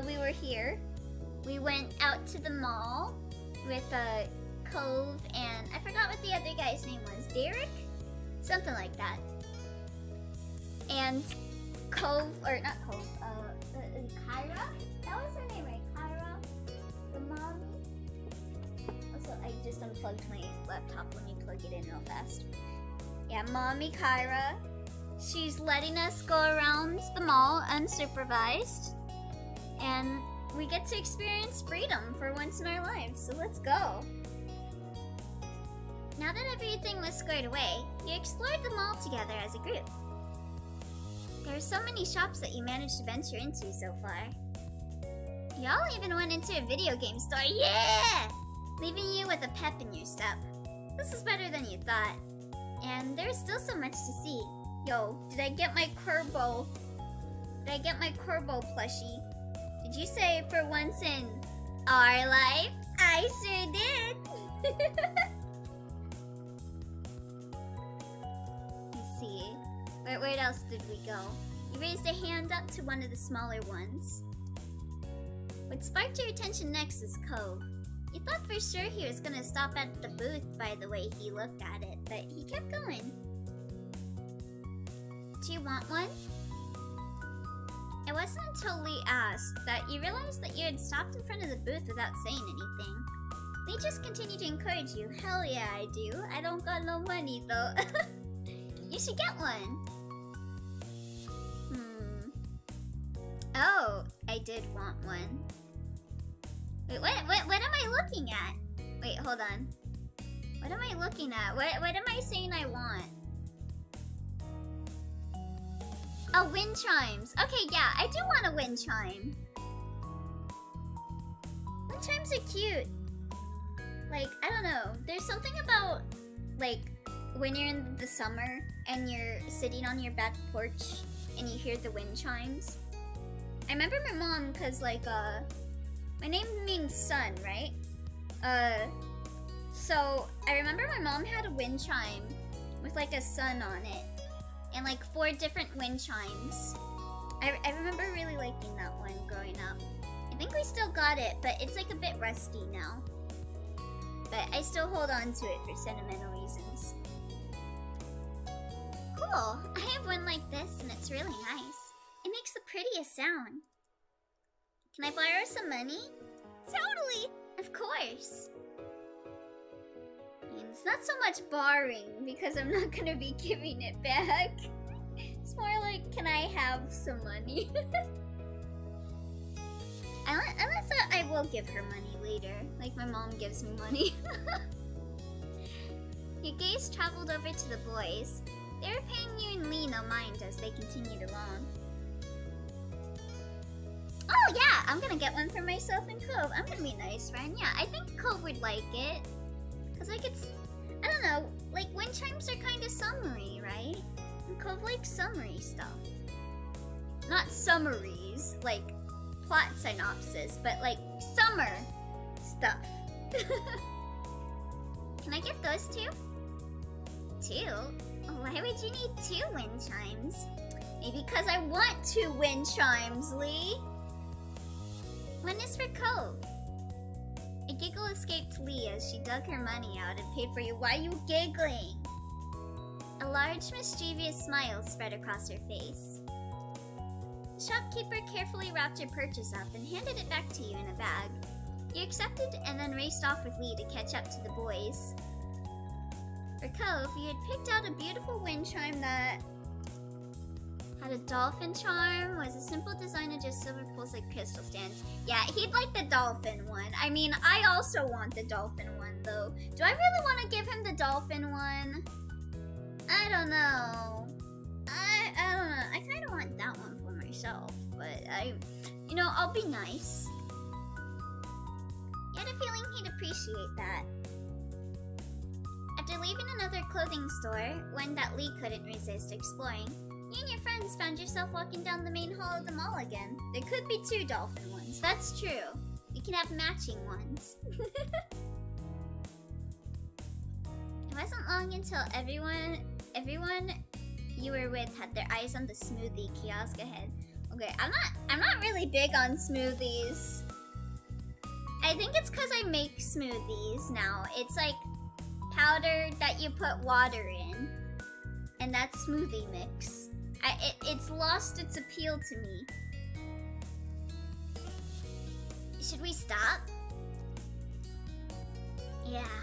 we were here. We went out to the mall with Cove and I forgot what the other guy's name was. Derek? Something like that. And Cove, or not Cove, Kyra? That was her name, right? Kyra? The mommy? Also, I just unplugged my laptop when you plug it in real fast. Yeah, Mommy Kyra. She's letting us go around the mall unsupervised. And we get to experience freedom for once in our lives, so let's go. Now that everything was squared away, you explored the mall together as a group. There are so many shops that you managed to venture into so far. Y'all even went into a video game store, yeah! Leaving you with a pep in your step. This is better than you thought. And there's still so much to see. Yo, did I get my Kerbo? Did I get my Kerbo plushie? Did you say for once in our life? I sure did! Let's see. Where else did we go? You raised a hand up to one of the smaller ones. What sparked your attention next is Cove. You thought for sure he was gonna stop at the booth by the way he looked at it, but he kept going. Do you want one? It wasn't until Lee asked that you realized that you had stopped in front of the booth without saying anything. Lee just continued to encourage you. Hell yeah, I do. I don't got no money though. You should get one. Oh, I did want one. Wait, what am I looking at? Wait, hold on. What am I looking at? What am I saying I want? Oh, wind chimes. Okay, yeah, I do want a wind chime. Wind chimes are cute. Like, I don't know. There's something about, like, when you're in the summer and you're sitting on your back porch and you hear the wind chimes. I remember my mom, cause like, my name means sun, right? So I remember my mom had a wind chime with like a sun on it. And like 4 different wind chimes. I remember really liking that one growing up. I think we still got it, but it's like a bit rusty now. But I still hold on to it for sentimental reasons. Cool, I have one like this and it's really nice. It makes the prettiest sound. Can I borrow some money? Totally! Of course. It's not so much borrowing because I'm not gonna be giving it back. It's more like, can I have some money? Unless I will give her money later, like my mom gives me money. Your gaze traveled over to the boys. They were paying you and Lee no mind as they continued along. Oh yeah, I'm gonna get one for myself and Cove. I'm gonna be a nice friend. Yeah, I think Cove would like it. Cause like it's, I don't know, like wind chimes are kind of summery, right? And Cove likes summery stuff. Not summaries, like plot synopsis, but like summer stuff. Can I get those 2? 2? Why would you need 2 wind chimes? Maybe because I want 2 wind chimes, Lee. One is for Cove. A giggle escaped Lee as she dug her money out and paid for you. Why are you giggling? A large, mischievous smile spread across her face. The shopkeeper carefully wrapped your purchase up and handed it back to you in a bag. You accepted and then raced off with Lee to catch up to the boys. For Cove, you had picked out a beautiful wind chime that had a dolphin charm, was a simple design of just silver pulse like crystal stands. Yeah, he'd like the dolphin one. I mean, I also want the dolphin one though. Do I really want to give him the dolphin one? I don't know. I don't know. I kind of want that one for myself, but I'll be nice. You had a feeling he'd appreciate that. After leaving another clothing store, one that Lee couldn't resist exploring, you and your friends found yourself walking down the main hall of the mall again. There could be 2 dolphin ones, that's true. You can have matching ones. It wasn't long until everyone you were with had their eyes on the smoothie kiosk ahead. Okay, I'm not really big on smoothies. I think it's because I make smoothies now. It's like powder that you put water in, and that's smoothie mix. It's lost its appeal to me. Should we stop? Yeah.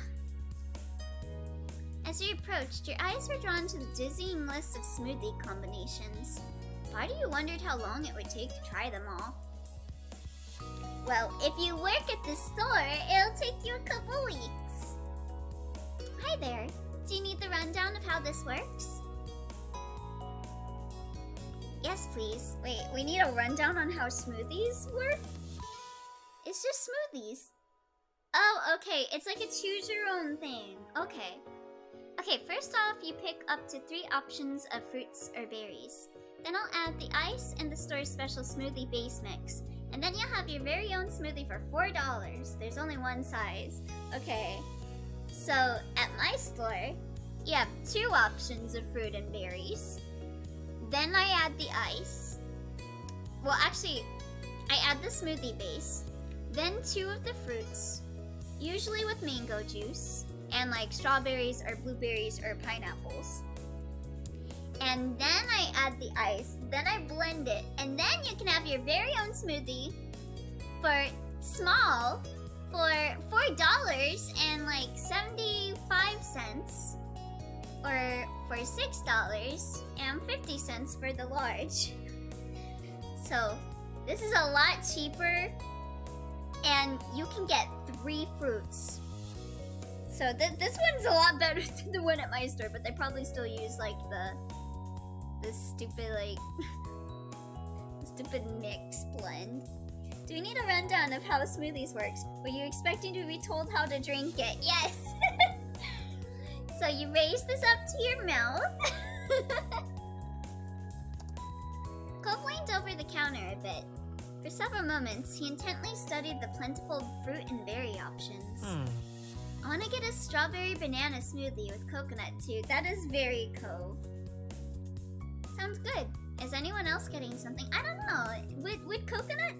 As you approached, your eyes were drawn to the dizzying list of smoothie combinations. Part of you wondered how long it would take to try them all. Well, if you work at the store, it'll take you a couple weeks. Hi there. Do you need the rundown of how this works? Yes, please. Wait, we need a rundown on how smoothies work? It's just smoothies. Oh, okay. It's like a choose your own thing. Okay. Okay, first off, you pick up to 3 options of fruits or berries. Then I'll add the ice and the store's special smoothie base mix. And then you'll have your very own smoothie for $4. There's only one size. Okay. So, at my store, you have 2 options of fruit and berries. Then I add the ice. Well, actually, I add the smoothie base. Then 2 of the fruits, usually with mango juice, and like strawberries or blueberries or pineapples. And then I add the ice, then I blend it, and then you can have your very own smoothie for small for $4 and like 75 cents, or for $6.50 for the large. So this is a lot cheaper, and you can get 3 fruits. So this one's a lot better than the one at my store, but they probably still use like the stupid like the stupid mix blend. Do we need a rundown of how smoothies works? Were you expecting to be told how to drink it? Yes. So you raise this up to your mouth. Cove leaned over the counter a bit. For several moments, he intently studied the plentiful fruit and berry options. I want to get a strawberry banana smoothie with coconut too. That is very Cove. Sounds good. Is anyone else getting something? I don't know. Would coconut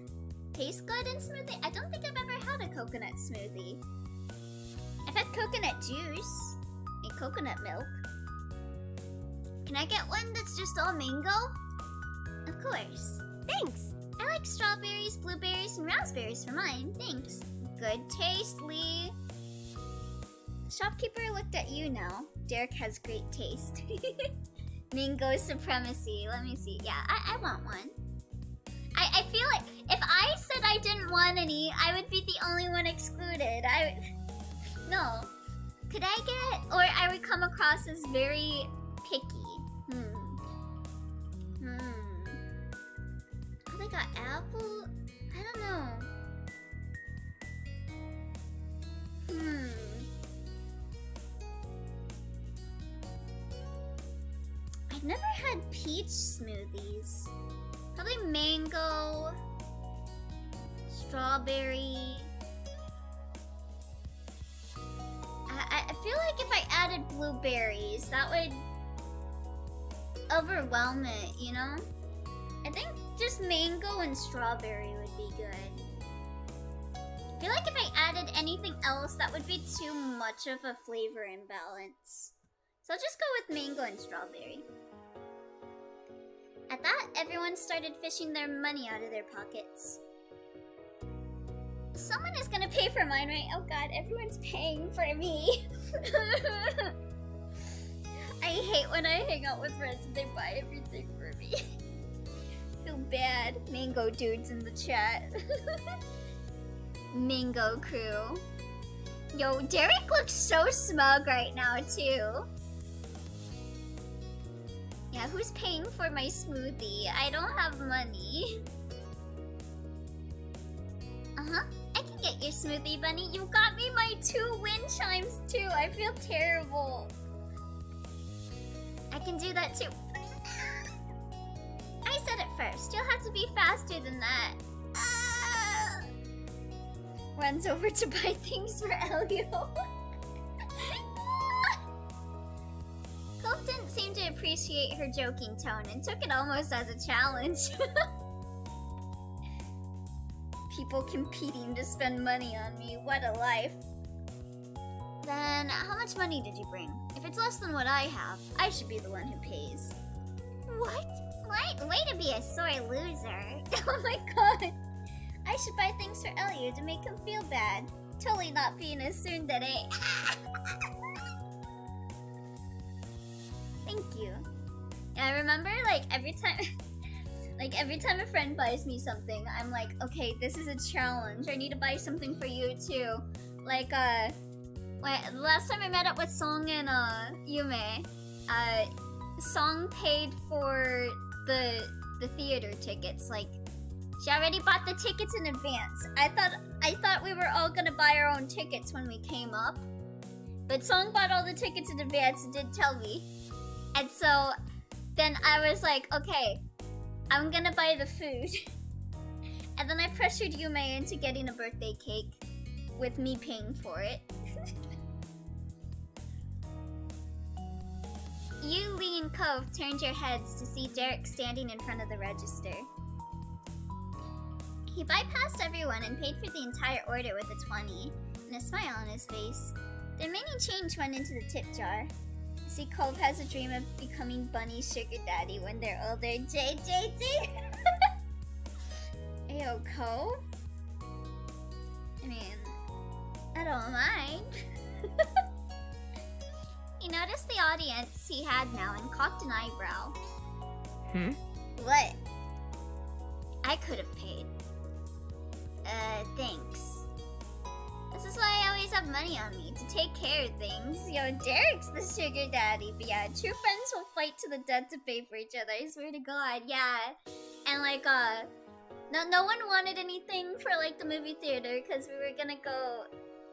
taste good in smoothie? I don't think I've ever had a coconut smoothie. I've had coconut juice and coconut milk. Can I get one that's just all mango? Of course. Thanks. I like strawberries, blueberries, and raspberries for mine. Thanks. Good taste, Lee. Shopkeeper looked at you now. Derek has great taste. Mango supremacy. Let me see. Yeah, I want one. I feel like if I said I didn't want any, I would be the only one excluded. No. Could I get, or I would come across as very picky. Oh, they got apple? I don't know. I've never had peach smoothies. Probably mango, strawberry. I feel like if I added blueberries, that would overwhelm it, you know? I think just mango and strawberry would be good. I feel like if I added anything else, that would be too much of a flavor imbalance. So I'll just go with mango and strawberry. At that, everyone started fishing their money out of their pockets. Someone is gonna pay for mine, right? Oh god, everyone's paying for me. I hate when I hang out with friends and they buy everything for me. Feel bad. Mango dudes in the chat. Mango crew. Yo, Derek looks so smug right now, too. Yeah, who's paying for my smoothie? I don't have money. I can get your smoothie, bunny. You got me my 2 wind chimes, too. I feel terrible. I can do that, too. I said it first. You'll have to be faster than that. Runs over to buy things for Elio. Cove didn't seem to appreciate her joking tone and took it almost as a challenge. People competing to spend money on me. What a life. Then, how much money did you bring? If it's less than what I have, I should be the one who pays. What? Way to be a sore loser. Oh my god. I should buy things for Elliot to make him feel bad. Totally not being a tsundere. Thank you. Yeah, I remember, like, every time a friend buys me something, I'm like, okay, this is a challenge. I need to buy something for you too. Like, the last time I met up with Song and Yume, Song paid for the theater tickets. Like, she already bought the tickets in advance. I thought we were all gonna buy our own tickets when we came up, but Song bought all the tickets in advance and didn't tell me. And so then I was like, okay, I'm gonna buy the food. And then I pressured Yume into getting a birthday cake with me paying for it. You, Lee, and Cove turned your heads to see Derek standing in front of the register. He bypassed everyone and paid for the entire order with a 20, and a smile on his face. The remaining change went into the tip jar. See, Cove has a dream of becoming Bunny's sugar daddy when they're older. JJJ! Ayo, Cove? I mean, I don't mind. He noticed the audience he had now and cocked an eyebrow. What? I could have paid. Thanks. This is why I always have money on me, to take care of things. Yo, Derek's the sugar daddy, but yeah, true friends will fight to the death to pay for each other, I swear to god, yeah. And like, no one wanted anything for like the movie theater, because we were gonna go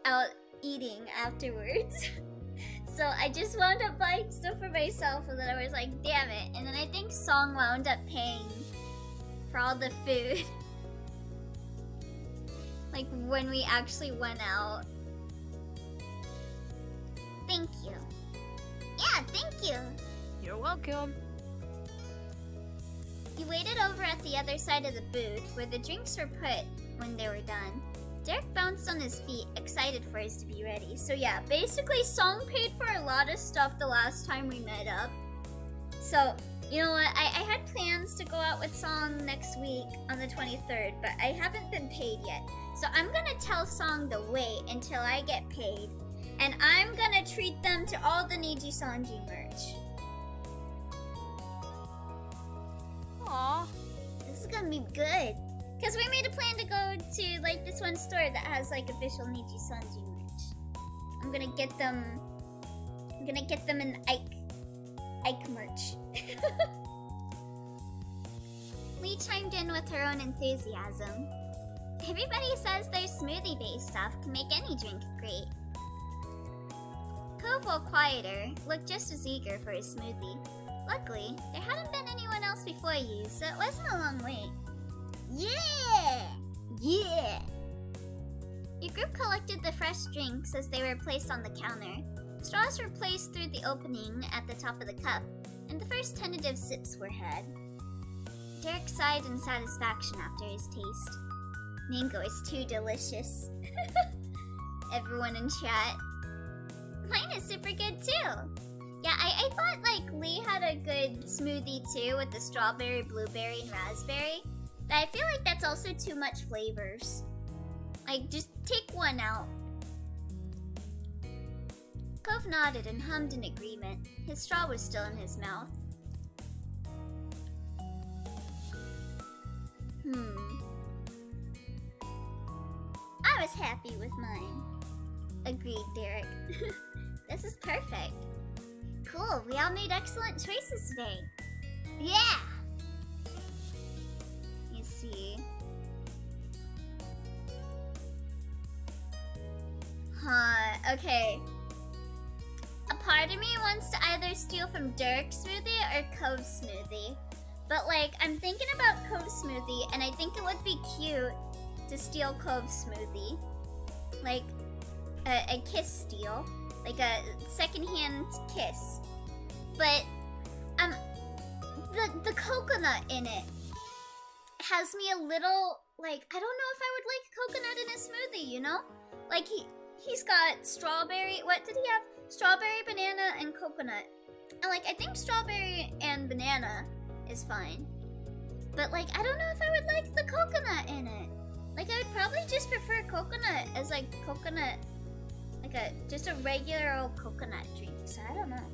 out eating afterwards. So I just wound up buying stuff for myself, and then I was like, damn it. And then I think Song wound up paying for all the food. Like, when we actually went out. Thank you. Yeah, thank you. You're welcome. He waited over at the other side of the booth, where the drinks were put when they were done. Derek bounced on his feet, excited for us to be ready. So yeah, basically Song paid for a lot of stuff the last time we met up. So, you know what, I had plans to go out with Song next week on the 23rd, but I haven't been paid yet. So I'm gonna tell Song to wait until I get paid, and I'm gonna treat them to all the Niji Sanji merch. Aww. This is gonna be good. Because we made a plan to go to like this one store that has like official Niji Sanji merch. I'm gonna get them an Ike merch. Lee chimed in with her own enthusiasm. Everybody says their smoothie-based stuff can make any drink great. Cove, while quieter, looked just as eager for his smoothie. Luckily, there hadn't been anyone else before you, so it wasn't a long wait. Yeah! Yeah! Your group collected the fresh drinks as they were placed on the counter. Straws were placed through the opening at the top of the cup, and the first tentative sips were had. Derek sighed in satisfaction after his taste. Mango is too delicious. Everyone in chat. Mine is super good too. Yeah, I thought like Lee had a good smoothie too with the strawberry, blueberry, and raspberry. But I feel like that's also too much flavors. Like, just take one out. Cove nodded and hummed in agreement. His straw was still in his mouth. I was happy with mine. Agreed, Derek. This is perfect. Cool, we all made excellent choices today. Yeah! You see. Okay. A part of me wants to either steal from Derek's smoothie or Cove's smoothie. But like, I'm thinking about Cove's smoothie, and I think it would be cute to steal Cove's smoothie. Like, a kiss steal. Like a secondhand kiss. But, the coconut in it. has me a little, like, I don't know if I would like coconut in a smoothie, you know? Like, he's got strawberry, what did he have? Strawberry, banana, and coconut. And, like, I think strawberry and banana is fine. But, like, I don't know if I would like the coconut in it. Like, I would probably just prefer coconut as, like, coconut, like just a regular old coconut drink. So, I don't know.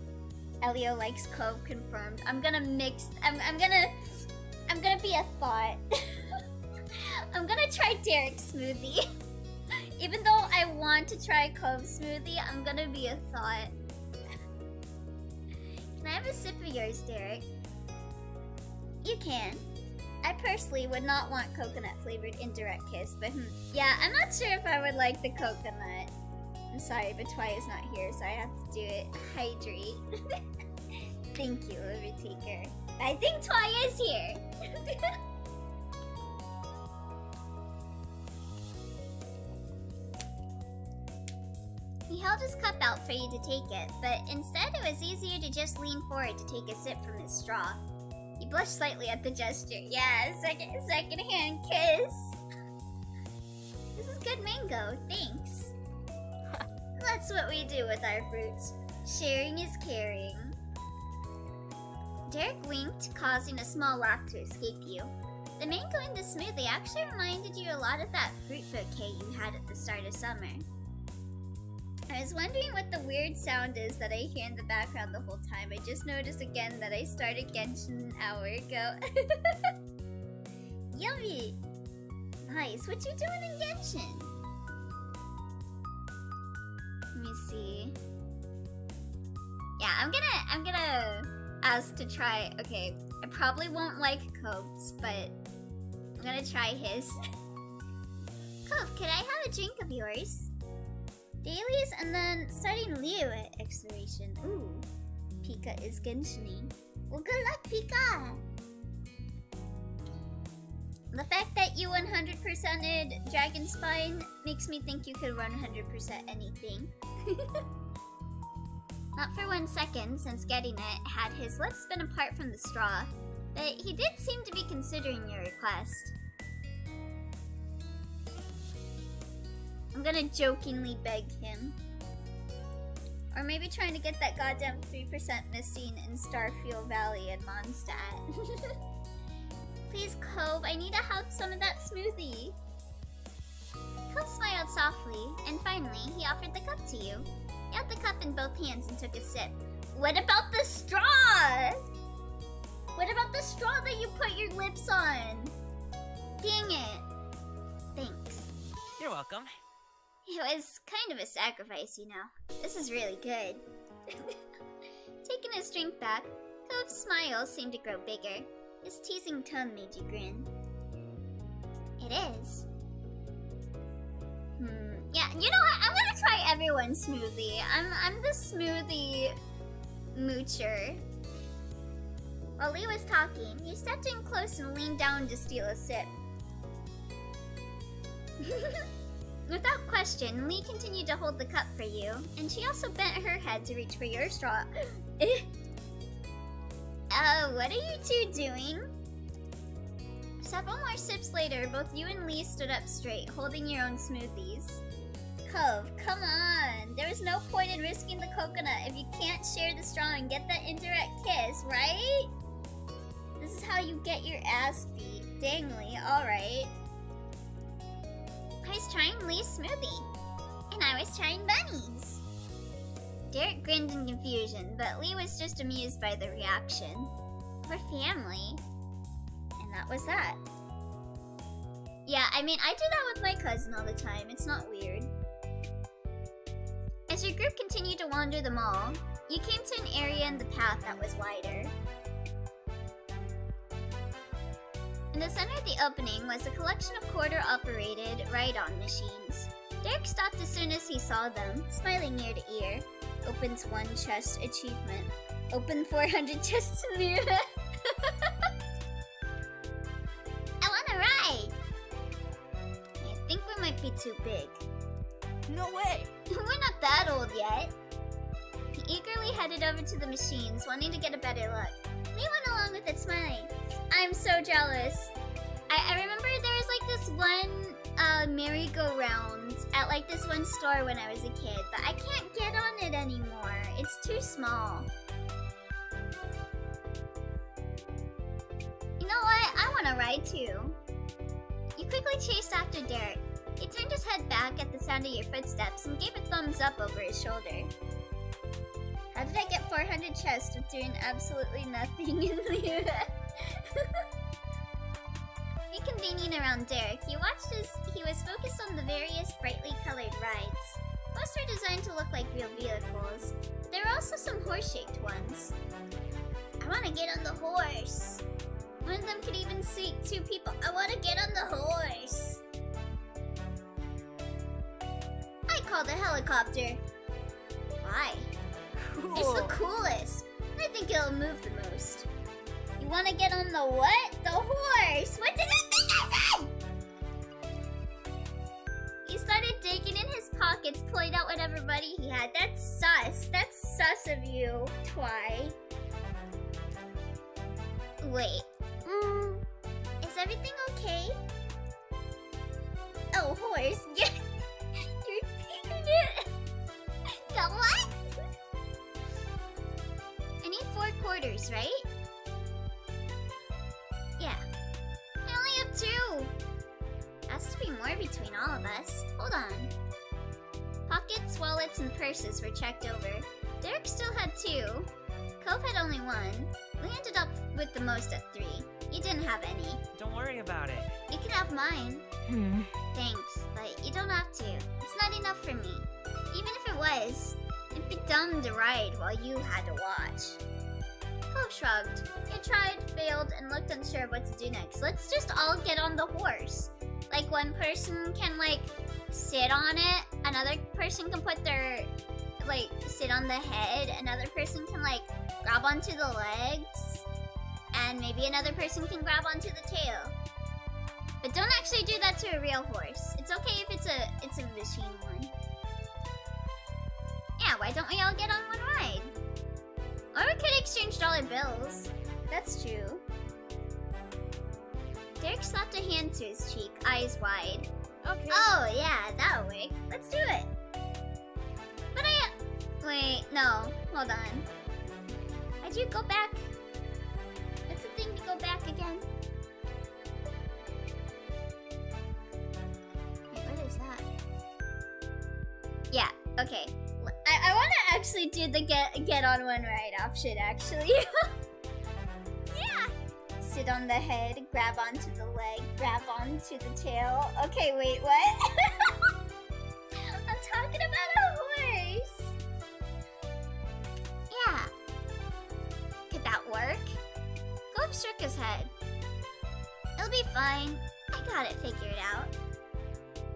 Elio likes Cove, confirmed. I'm gonna mix, I'm gonna be a thought. I'm gonna try Derek's smoothie. Even though I want to try Cove's smoothie, I'm gonna be a thought. Can I have a sip of yours, Derek? You can. I personally would not want coconut flavored indirect kiss, but yeah, I'm not sure if I would like the coconut. I'm sorry, but Twy is not here, so I have to do it. Hydrate. Thank you, Overtaker. I think Twy is here. He held his cup out for you to take it, but instead it was easier to just lean forward to take a sip from his straw. He blushed slightly at the gesture. Yeah, second hand kiss. This is good mango, thanks. That's what we do with our fruits. Sharing is caring. Derek winked, causing a small laugh to escape you. The mango in the smoothie actually reminded you a lot of that fruit bouquet you had at the start of summer. I was wondering what the weird sound is that I hear in the background the whole time. I just noticed again that I started Genshin an hour ago. Yummy! Nice, what you doing in Genshin? Let me see. Yeah, I'm gonna ask to try. Okay, I probably won't like Cope's, but I'm gonna try his. Cope, could I have a drink of yours? Dailies and then starting Leo at exploration. Ooh, Pika is Genshining. Well, good luck, Pika! The fact that you 100%ed Dragon Spine makes me think you could run 100% anything. Not for 1 second, since getting it had his lips been apart from the straw, but he did seem to be considering your request. I'm gonna jokingly beg him. Or maybe trying to get that goddamn 3% missing in Starfield Valley and Mondstadt. Please, Cove, I need to have some of that smoothie. Cove smiled softly, and finally, he offered the cup to you. He held the cup in both hands and took a sip. What about the straw? What about the straw that you put your lips on? Dang it. Thanks. You're welcome. It was kind of a sacrifice, you know. This is really good. Taking his drink back, Cove's smile seemed to grow bigger. His teasing tone made you grin. It is. Yeah, you know what? I'm gonna try everyone's smoothie. I'm the smoothie moocher. While Lee was talking, you stepped in close and leaned down to steal a sip. Without question, Lee continued to hold the cup for you, and she also bent her head to reach for your straw. What are you two doing? Several more sips later, both you and Lee stood up straight, holding your own smoothies. Cove, come on! There was no point in risking the coconut if you can't share the straw and get that indirect kiss, right? This is how you get your ass beat. Dangly, alright. I was trying Lee's smoothie, and I was trying Bunny's. Derek grinned in confusion, but Lee was just amused by the reaction. We're family. And that was that. Yeah, I mean, I do that with my cousin all the time. It's not weird. As your group continued to wander the mall, you came to an area in the path that was wider. In the center of the opening was a collection of quarter-operated ride-on machines. Derek stopped as soon as he saw them, smiling ear to ear. Opens 1 chest achievement. Open 400 chests in the I wanna ride! I think we might be too big. No way! We're not that old yet. He eagerly headed over to the machines, wanting to get a better look. Lee went along with it, smiling. I'm so jealous. I remember there was like this one merry-go-round at like this one store when I was a kid, but I can't get on it anymore. It's too small. You know what? I want to ride too. You quickly chased after Derek. He turned his head back at the sound of your footsteps and gave a thumbs up over his shoulder. How did I get 400 chests with doing absolutely nothing in the Reconvening around Derek, you watched as he was focused on the various brightly colored rides. Most were designed to look like real vehicles, but there were also some horse-shaped ones. I want to get on the horse. One of them could even seat 2 people. I want to get on the horse. I called a helicopter. Why? Cool. It's the coolest. I think it'll move the most. You want to get on the what? The horse. What does that think I said? He started digging in his pockets, pulling out whatever money he had. That's sus. That's sus of you, Twy. Wait. Is everything okay? Oh, horse. Yeah. You're peeking it. The what? I need 4 quarters, right? Yeah. I only have 2. Has to be more between all of us. Hold on. Pockets, wallets, and purses were checked over. Derek still had 2. Cove had only 1. We ended up with the most at 3. You didn't have any. Don't worry about it. You can have mine. Thanks, but you don't have to. It's not enough for me. Even if it was, it'd be dumb to ride while you had to watch. Cove shrugged. You tried, failed, and looked unsure of what to do next. Let's just all get on the horse. Like, one person can, like, sit on it. Another person can put their, like, sit on the head. Another person can, like, grab onto the legs. And maybe another person can grab onto the tail. But don't actually do that to a real horse. It's okay if it's a machine one. Yeah, why don't we all get on one ride? Or we could exchange dollar bills. That's true. Derek slapped a hand to his cheek, eyes wide. Okay. Oh yeah, that'll work. Let's do it. But wait, no, hold on. Why'd you go back? What's the thing to go back again? Wait, what is that? Yeah, okay. I want to actually do the get on one ride option, actually. Yeah! Sit on the head, grab onto the leg, grab onto the tail. Okay, wait, what? I'm talking about a horse! Yeah. Could that work? Gove shook his head. It'll be fine. I got it figured out.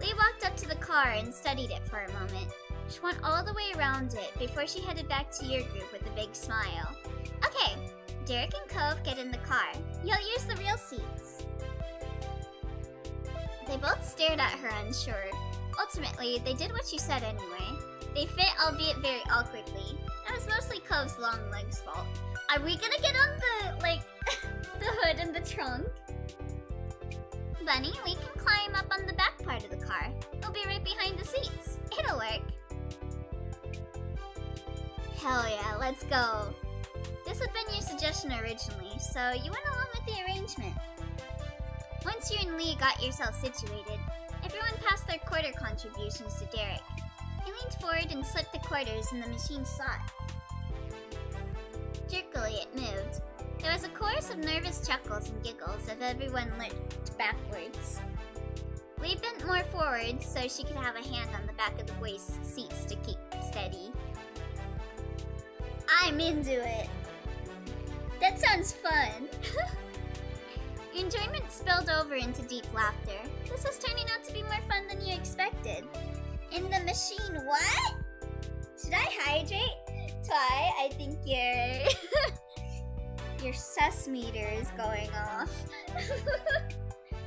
Lee walked up to the car and studied it for a moment. She went all the way around it before she headed back to your group with a big smile. Okay, Derek and Cove get in the car. You'll use the real seats. They both stared at her unsure. Ultimately, they did what she said anyway. They fit, albeit very awkwardly. That was mostly Cove's long legs' fault. Are we gonna get on the, like, the hood and the trunk? Bunny, we can climb up on the back part of the car. We'll be right behind the seats. It'll work. Hell yeah, let's go. This had been your suggestion originally, so you went along with the arrangement. Once you and Lee got yourself situated, everyone passed their quarter contributions to Derek. He leaned forward and slipped the quarters in the machine slot. Jerkily, it moved. There was a chorus of nervous chuckles and giggles as everyone looked backwards. Lee bent more forward so she could have a hand on the back of the boys' seats to keep steady. I'm into it. That sounds fun. Enjoyment spilled over into deep laughter. This is turning out to be more fun than you expected. In the machine, what? Should I hydrate? Twy, I think your sus meter is going off.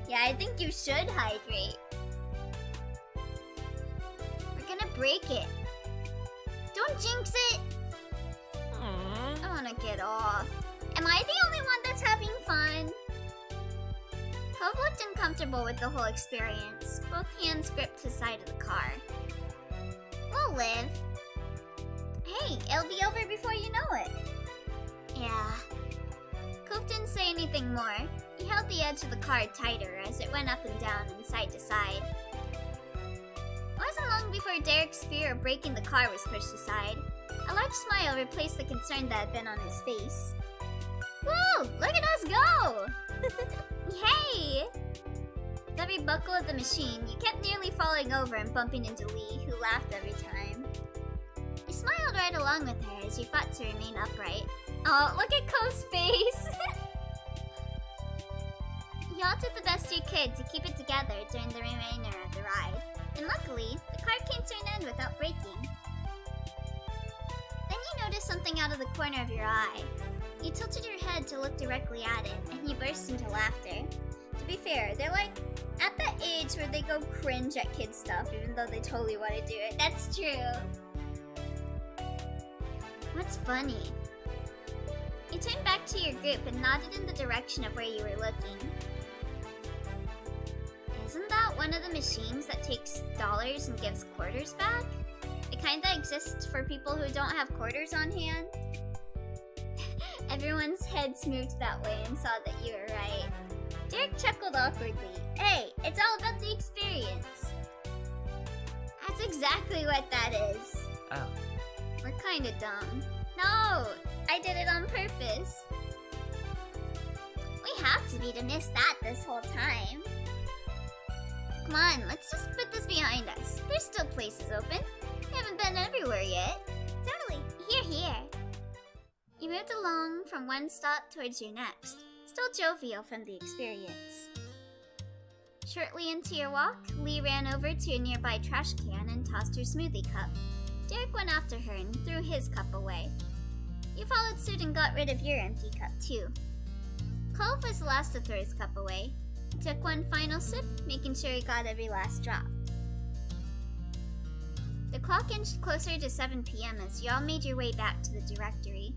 Yeah, I think you should hydrate. We're gonna break it. Don't jinx it. Aww. I wanna get off. Am I the only one that's having fun? Cove looked uncomfortable with the whole experience. Both hands gripped his side of the car. We'll live. Hey, it'll be over before you know it. Yeah. Cove didn't say anything more. He held the edge of the car tighter as it went up and down and side to side. It wasn't long before Derek's fear of breaking the car was pushed aside. A large smile replaced the concern that had been on his face. Woo! Look at us go! Hey! With every buckle of the machine, you kept nearly falling over and bumping into Lee, who laughed every time. You smiled right along with her as you fought to remain upright. Oh, look at Cove's face! You all did the best you could to keep it together during the remainder of the ride, and luckily, the car came to an end without breaking. Then you noticed something out of the corner of your eye. You tilted your head to look directly at it, and you burst into laughter. To be fair, they're like at the age where they go cringe at kid stuff, even though they totally want to do it. That's true. What's funny? You turned back to your group and nodded in the direction of where you were looking. Isn't that one of the machines that takes dollars and gives quarters back? The kind that exists for people who don't have quarters on hand? Everyone's heads moved that way and saw that you were right. Derek chuckled awkwardly. Hey, it's all about the experience. That's exactly what that is. Oh. We're kinda dumb. No, I did it on purpose. We have to be to miss that this whole time. Come on, let's just put this behind us. There's still places open. We haven't been everywhere yet. Totally. Here. You moved along from one stop towards your next, still jovial from the experience. Shortly into your walk, Lee ran over to a nearby trash can and tossed her smoothie cup. Derek went after her and threw his cup away. You followed suit and got rid of your empty cup too. Cove was the last to throw his cup away. He took one final sip, making sure he got every last drop. The clock inched closer to 7 p.m. as you all made your way back to the directory.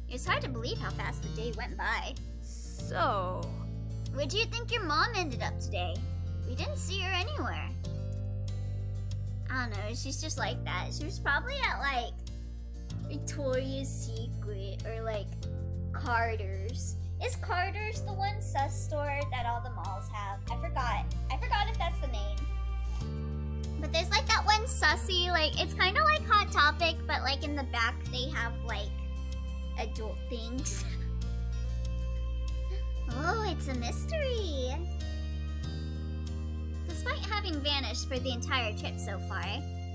It was hard to believe how fast the day went by. So... Where do you think your mom ended up today? We didn't see her anywhere. I don't know, she's just like that. She was probably at, like, Victoria's Secret or, like, Carter's. Is Carter's the one sus store that all the malls have? I forgot if that's the name. But there's, like, that one sussy, like, it's kind of like Hot Topic, but, like, in the back they have, like, adult things. Oh, it's a mystery. Despite having vanished for the entire trip so far,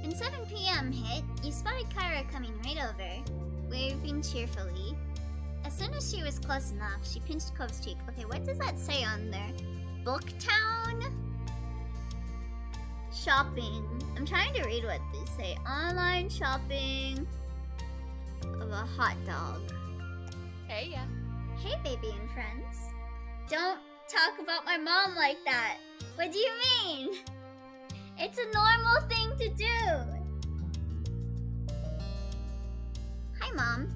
when 7 p.m. hit, you spotted Kyra coming right over, waving cheerfully. As soon as she was close enough, she pinched Cove's cheek. Okay, what does that say on there? Booktown? Shopping. I'm trying to read what they say. Online shopping of a hot dog. Hey, yeah. Hey, baby and friends. Don't talk about my mom like that. What do you mean? It's a normal thing to do. Hi, Mom.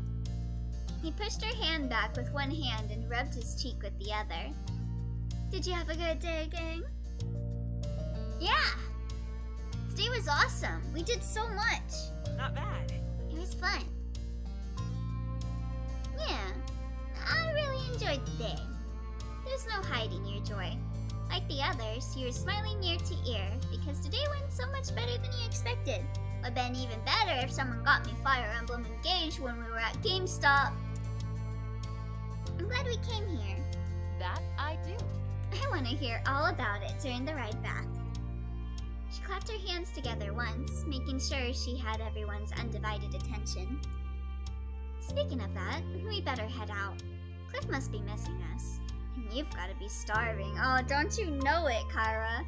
He pushed her hand back with one hand and rubbed his cheek with the other. Did you have a good day, gang? Yeah. Today was awesome. We did so much. Not bad. It was fun. Yeah, I really enjoyed the day. There's no hiding your joy. Like the others, you were smiling ear to ear because today went so much better than you expected. Would have been even better if someone got me Fire Emblem Engaged when we were at GameStop. I'm glad we came here. That I do. I want to hear all about it during the ride back. She clapped her hands together once, making sure she had everyone's undivided attention. Speaking of that, we better head out. Cliff must be missing us. And you've got to be starving. Oh, don't you know it, Kyra?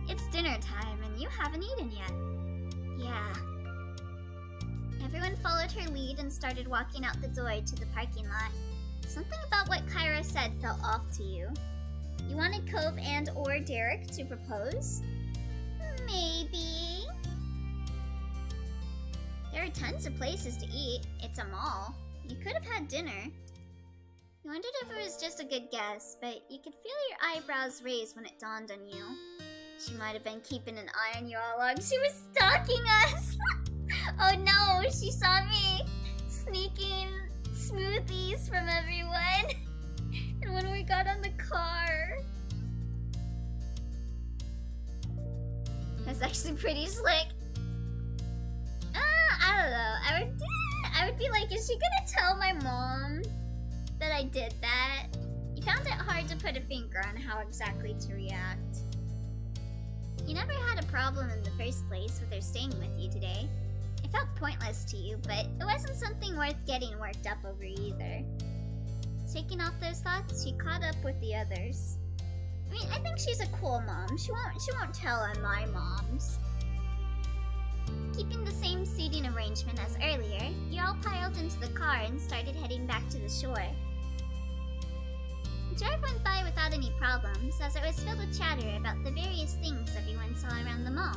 It's dinner time and you haven't eaten yet. Yeah. Everyone followed her lead and started walking out the door to the parking lot. Something about what Kyra said felt off to you. You wanted Cove and or Derek to propose? Maybe. There are tons of places to eat. It's a mall. You could have had dinner. You wondered if it was just a good guess, but you could feel your eyebrows raise when it dawned on you. She might have been keeping an eye on you all along. She was stalking us! Oh no, she saw me sneaking smoothies from everyone. And when we got on the car... That's actually pretty slick. I don't know. I would be like, is she gonna tell my mom that I did that? You found it hard to put a finger on how exactly to react. You never had a problem in the first place with her staying with you today. It felt pointless to you, but it wasn't something worth getting worked up over either. Taking off those thoughts, she caught up with the others. I mean, I think she's a cool mom. She won't tell on my moms. Keeping the same seating arrangement as earlier, you all piled into the car and started heading back to the shore. The drive went by without any problems, as it was filled with chatter about the various things everyone saw around the mall.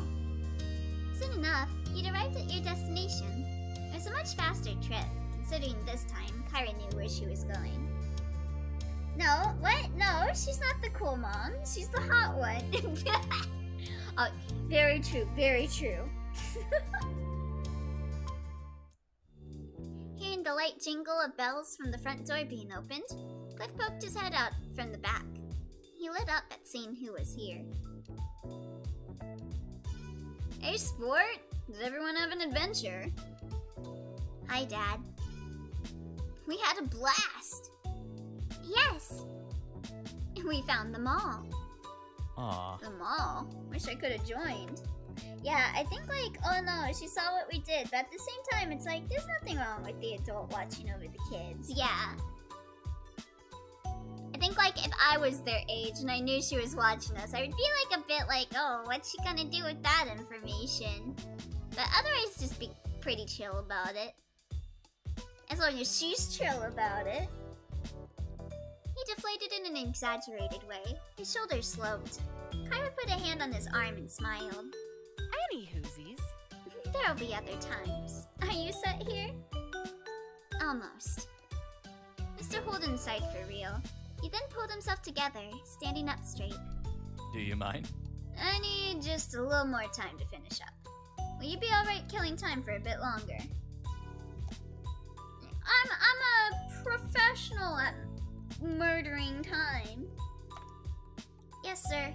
Soon enough, you'd arrived at your destination. It was a much faster trip, considering this time Kyra knew where she was going. No, what? No, she's not the cool mom. She's the hot one. Oh, very true, very true. Hearing the light jingle of bells from the front door being opened, Cliff poked his head out from the back. He lit up at seeing who was here. Hey, sport! Did everyone have an adventure? Hi, Dad. We had a blast! Yes! We found the mall. Aw. The mall? Wish I could have joined. Yeah, I think like, oh no, she saw what we did, but at the same time, it's like, there's nothing wrong with the adult watching over the kids. Yeah. I think like, if I was their age and I knew she was watching us, I would be like a bit like, oh, what's she gonna do with that information? But otherwise, just be pretty chill about it. As long as she's chill about it. He deflated in an exaggerated way. His shoulders sloped. Kyra put a hand on his arm and smiled. Any whoosies? There'll be other times. Are you set here? Almost. Mr. Holden sighed for real. He then pulled himself together, standing up straight. Do you mind? I need just a little more time to finish up. Will you be alright killing time for a bit longer? I'm a professional at murdering time. Yes, sir.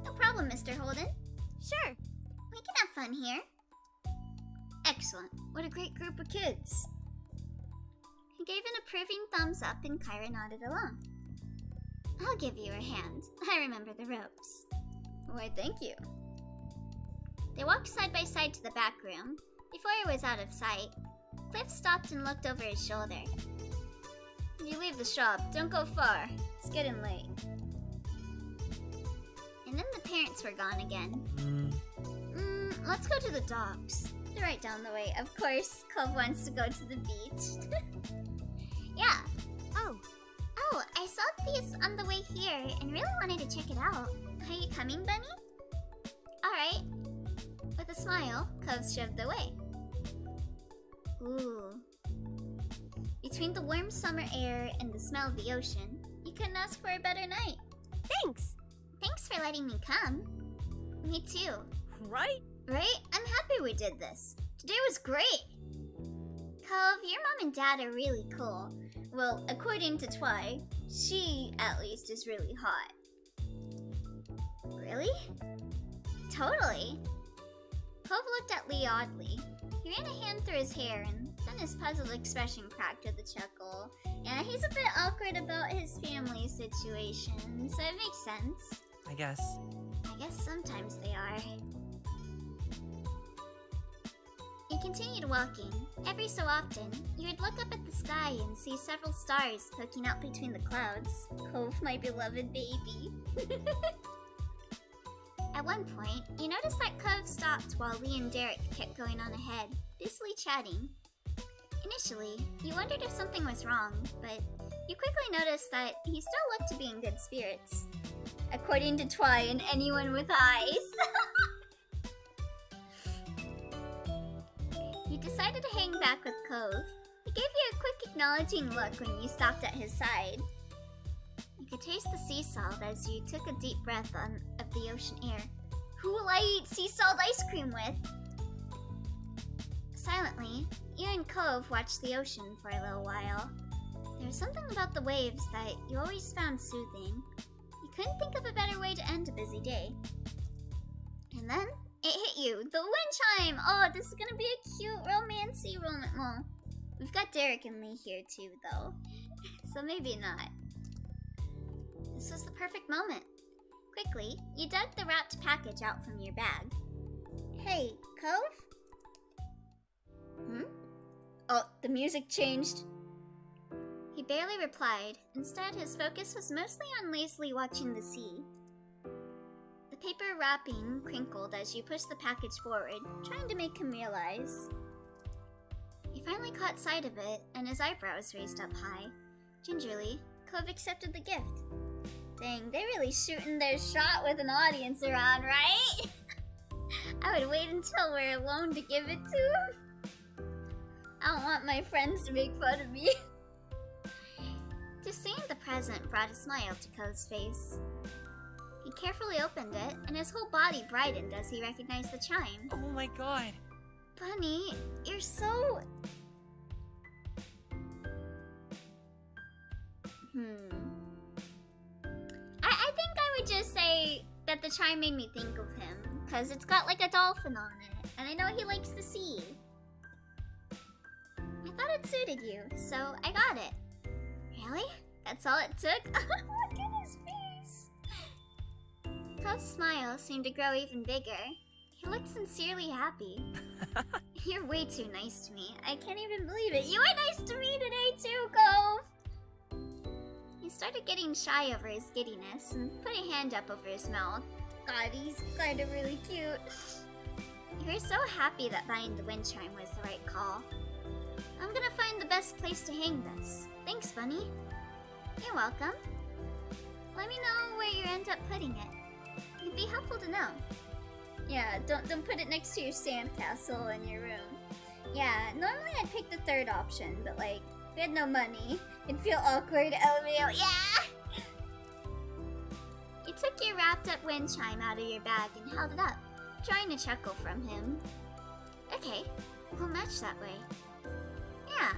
No problem, Mr. Holden. Sure. We can have fun here. Excellent. What a great group of kids. He gave an approving thumbs up and Kyra nodded along. I'll give you a hand. I remember the ropes. Why, thank you. They walked side by side to the back room. Before it was out of sight, Cliff stopped and looked over his shoulder. When you leave the shop, don't go far. It's getting late. And then the parents were gone again. Let's go to the docks. They're right down the way. Of course, Cove wants to go to the beach. Yeah. Oh, I saw these on the way here and really wanted to check it out. Are you coming, Bunny? Alright. With a smile, Cove shoved away. Ooh. Between the warm summer air and the smell of the ocean, you couldn't ask for a better night. Thanks! Thanks for letting me come. Me too. Right? Right? I'm happy we did this. Today was great. Cove, your mom and dad are really cool. Well, according to Twy, she, at least, is really hot. Really? Totally. Cove looked at Lee oddly. He ran a hand through his hair and then his puzzled expression cracked with a chuckle. Yeah, he's a bit awkward about his family situation, so it makes sense. I guess. I guess sometimes they are. You continued walking. Every so often, you would look up at the sky and see several stars poking out between the clouds. Cove, my beloved baby. At one point, you noticed that Cove stopped while Lee and Derek kept going on ahead, busily chatting. Initially, you wondered if something was wrong, but you quickly noticed that he still looked to be in good spirits. According to Twy and anyone with eyes. You decided to hang back with Cove. He gave you a quick acknowledging look when you stopped at his side. You could taste the sea salt as you took a deep breath of the ocean air. Who will I eat sea salt ice cream with? Silently, you and Cove watched the ocean for a little while. There was something about the waves that you always found soothing. You couldn't think of a better way to end a busy day. And then, it hit you. The wind chime! Oh, this is gonna be a cute romancy moment. Well, we've got Derek and Lee here too, though. So maybe not. This was the perfect moment. Quickly, you dug the wrapped package out from your bag. Hey, Cove? Oh, the music changed. He barely replied. Instead, his focus was mostly on lazily watching the sea. The paper wrapping crinkled as you pushed the package forward, trying to make him realize. He finally caught sight of it, and his eyebrows raised up high. Gingerly, Cove accepted the gift. Dang, they're really shooting their shot with an audience around, right? I would wait until we're alone to give it to him. I don't want my friends to make fun of me. Just seeing the present brought a smile to Cove's face. He carefully opened it, and his whole body brightened as he recognized the chime. Oh my god. Bunny, you're so... I think I would just say that the chime made me think of him, because it's got like a dolphin on it, and I know he likes the sea. I thought it suited you, so I got it. Really? That's all it took? Look at his face! Cove's smile seemed to grow even bigger. He looked sincerely happy. You're way too nice to me. I can't even believe it. You were nice to me today too, Cove! He started getting shy over his giddiness and put a hand up over his mouth. God, he's kind of really cute. You were so happy that buying the wind chime was the right call. I'm gonna find the best place to hang this. Thanks, Bunny. You're welcome. Let me know where you end up putting it. It'd be helpful to know. Yeah, don't put it next to your sandcastle in your room. Yeah, normally I'd pick the third option, but like, we had no money. It'd feel awkward, LMAO. Yeah! You took your wrapped up wind chime out of your bag and held it up, trying to chuckle from him. Okay, we'll match that way. Yeah.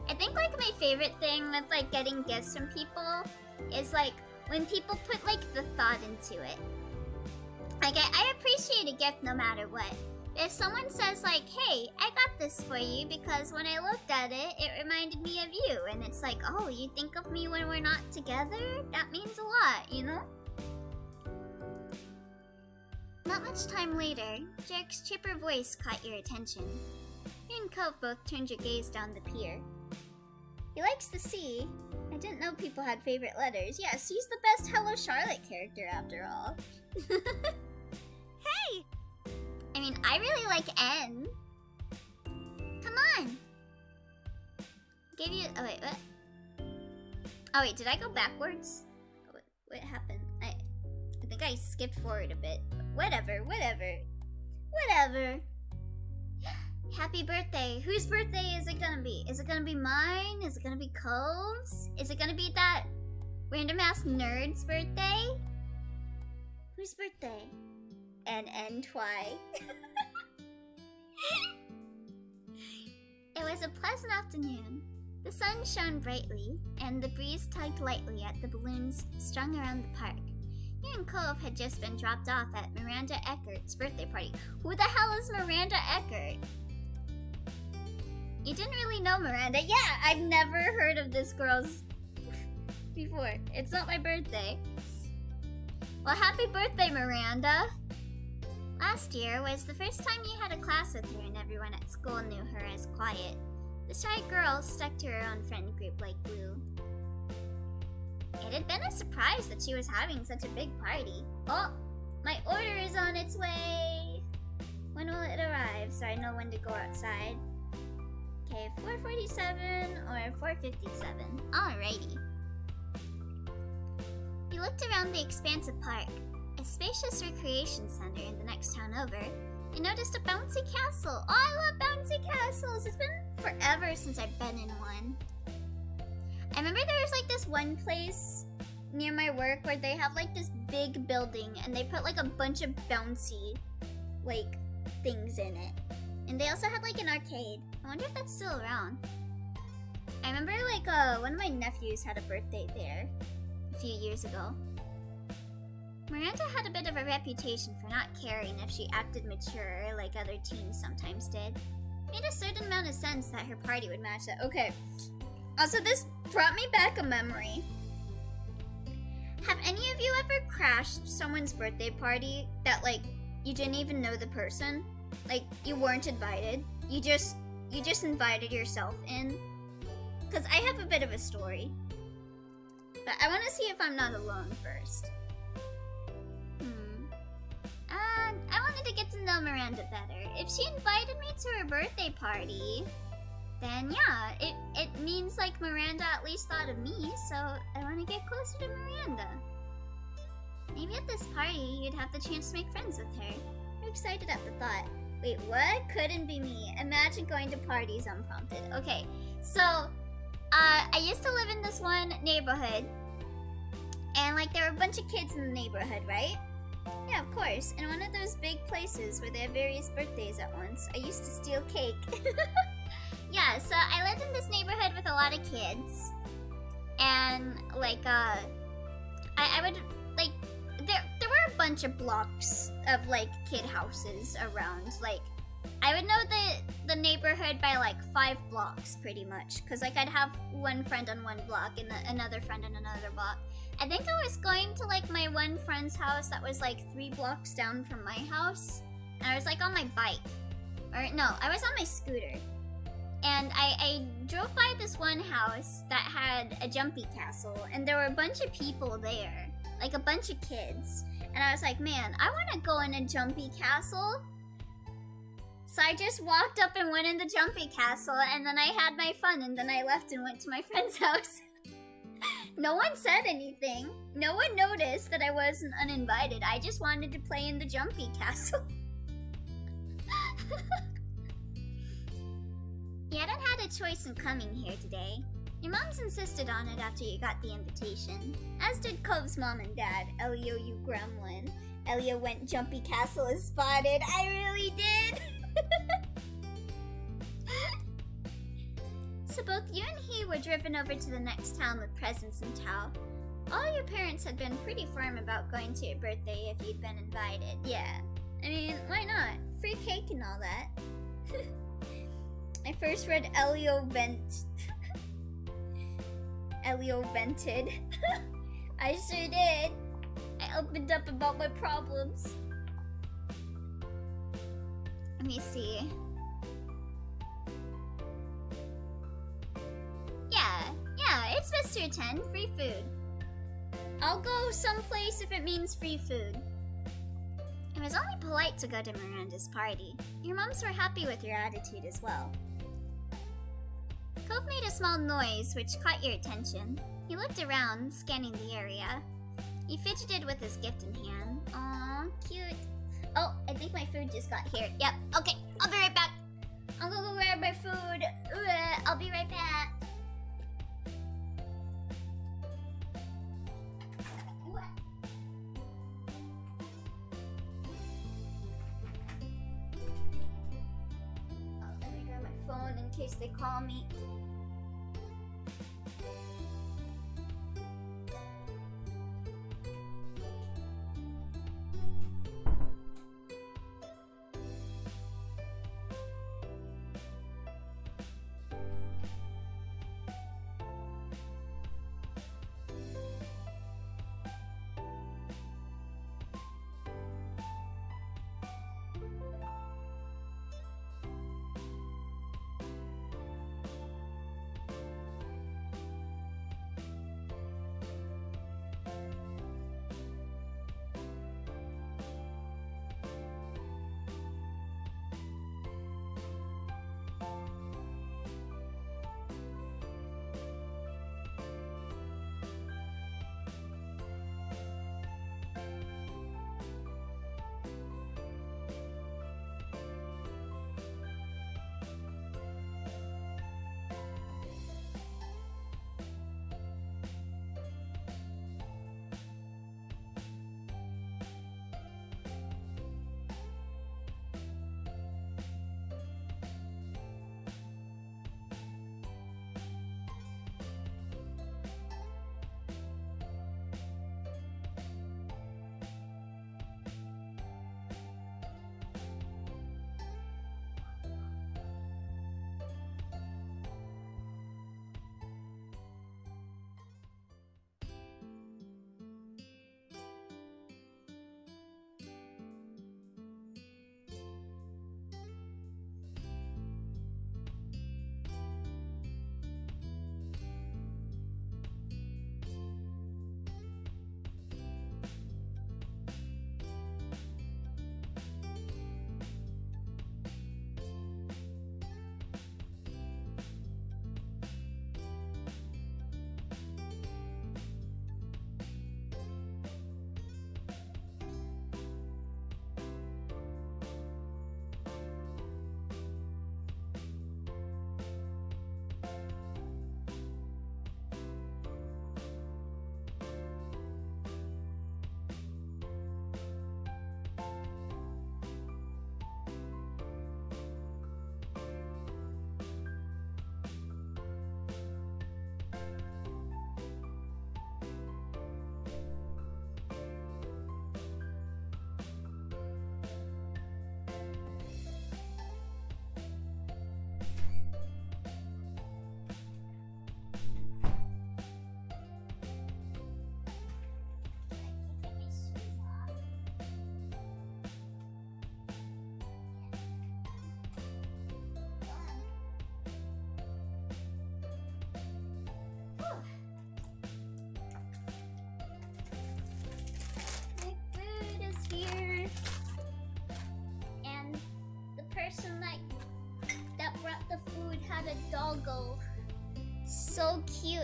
I think like my favorite thing with like getting gifts from people is like when people put like the thought into it. Like I appreciate a gift no matter what. If someone says like, hey, I got this for you because when I looked at it, it reminded me of you. And it's like, oh, you think of me when we're not together? That means a lot, you know? Not much time later, Jarek's chipper voice caught your attention. You and Cove both turned your gaze down the pier. He likes the sea. I didn't know people had favorite letters. Yes, he's the best Hello Charlotte character after all. Hey! I mean, I really like N. Come on! Gave you... Oh, wait, what? Oh, wait, did I go backwards? What happened? I think I skipped forward a bit. Whatever. Happy birthday. Whose birthday is it gonna be? Is it gonna be mine? Is it gonna be Cove's? Is it gonna be that random ass nerd's birthday? Whose birthday? N-N-Twy. It was a pleasant afternoon. The sun shone brightly, and the breeze tugged lightly at the balloons strung around the park. You and Cove had just been dropped off at Miranda Eckert's birthday party. Who the hell is Miranda Eckert? You didn't really know Miranda. Yeah, I've never heard of this girl's before. It's not my birthday. Well, happy birthday, Miranda. Last year was the first time you had a class with her and everyone at school knew her as quiet. The shy girl stuck to her own friend group like glue. It had been a surprise that she was having such a big party. Oh, my order is on its way. When will it arrive so I know when to go outside? Okay, 4:47 or 4:57. Alrighty. You looked around the expansive park, a spacious recreation center in the next town over, and noticed a bouncy castle. Oh, I love bouncy castles! It's been forever since I've been in one. I remember there was like this one place near my work where they have like this big building and they put like a bunch of bouncy like things in it. And they also had like an arcade. I wonder if that's still around. I remember like one of my nephews had a birthday there a few years ago. Miranda had a bit of a reputation for not caring if she acted mature like other teens sometimes did. Made a certain amount of sense that her party would match that. Okay. Also, this brought me back a memory. Have any of you ever crashed someone's birthday party that like you didn't even know the person? Like you weren't invited. You just invited yourself in? Cause I have a bit of a story. But I wanna see if I'm not alone first. I wanted to get to know Miranda better. If she invited me to her birthday party, then yeah, it means like Miranda at least thought of me, so I want to get closer to Miranda. Maybe at this party, you'd have the chance to make friends with her. I'm excited at the thought. Wait, what? Couldn't be me. Imagine going to parties unprompted. Okay, so, I used to live in this one neighborhood, and like there were a bunch of kids in the neighborhood, right? Yeah, of course. In one of those big places where they have various birthdays at once, I used to steal cake. Yeah, so I lived in this neighborhood with a lot of kids. And, like, I would, like, there were a bunch of blocks of, like, kid houses around. Like, I would know the neighborhood by, like, 5 blocks, pretty much. Because, like, I'd have one friend on one block and another friend on another block. I think I was going to, like, my one friend's house that was, like, 3 blocks down from my house. And I was, like, on my bike. Or, no, I was on my scooter. And I drove by this one house that had a jumpy castle. And there were a bunch of people there. Like, a bunch of kids. And I was like, man, I want to go in a jumpy castle. So I just walked up and went in the jumpy castle. And then I had my fun. And then I left and went to my friend's house. No one said anything. No one noticed that I wasn't uninvited. I just wanted to play in the jumpy castle. You hadn't had a choice in coming here today. Your moms insisted on it after you got the invitation. As did Cove's mom and dad. Elio, you gremlin. Elio went jumpy castle is spotted. I really did. So both you and he were driven over to the next town with presents in tow. All your parents had been pretty firm about going to your birthday if you'd been invited. Yeah. I mean, why not? Free cake and all that. I first read Elio Vent. Elio vented. I sure did. I opened up about my problems. Let me see. Yeah, it's best to attend. Free food. I'll go someplace if it means free food. It was only polite to go to Miranda's party. Your moms were happy with your attitude as well. Cove made a small noise which caught your attention. He looked around, scanning the area. He fidgeted with his gift in hand. Aw, cute. Oh, I think my food just got here. Yep, okay, I'll be right back. I'm gonna go grab my food. I'll be right back. Let me grab my phone in case they call me. logo. So cute.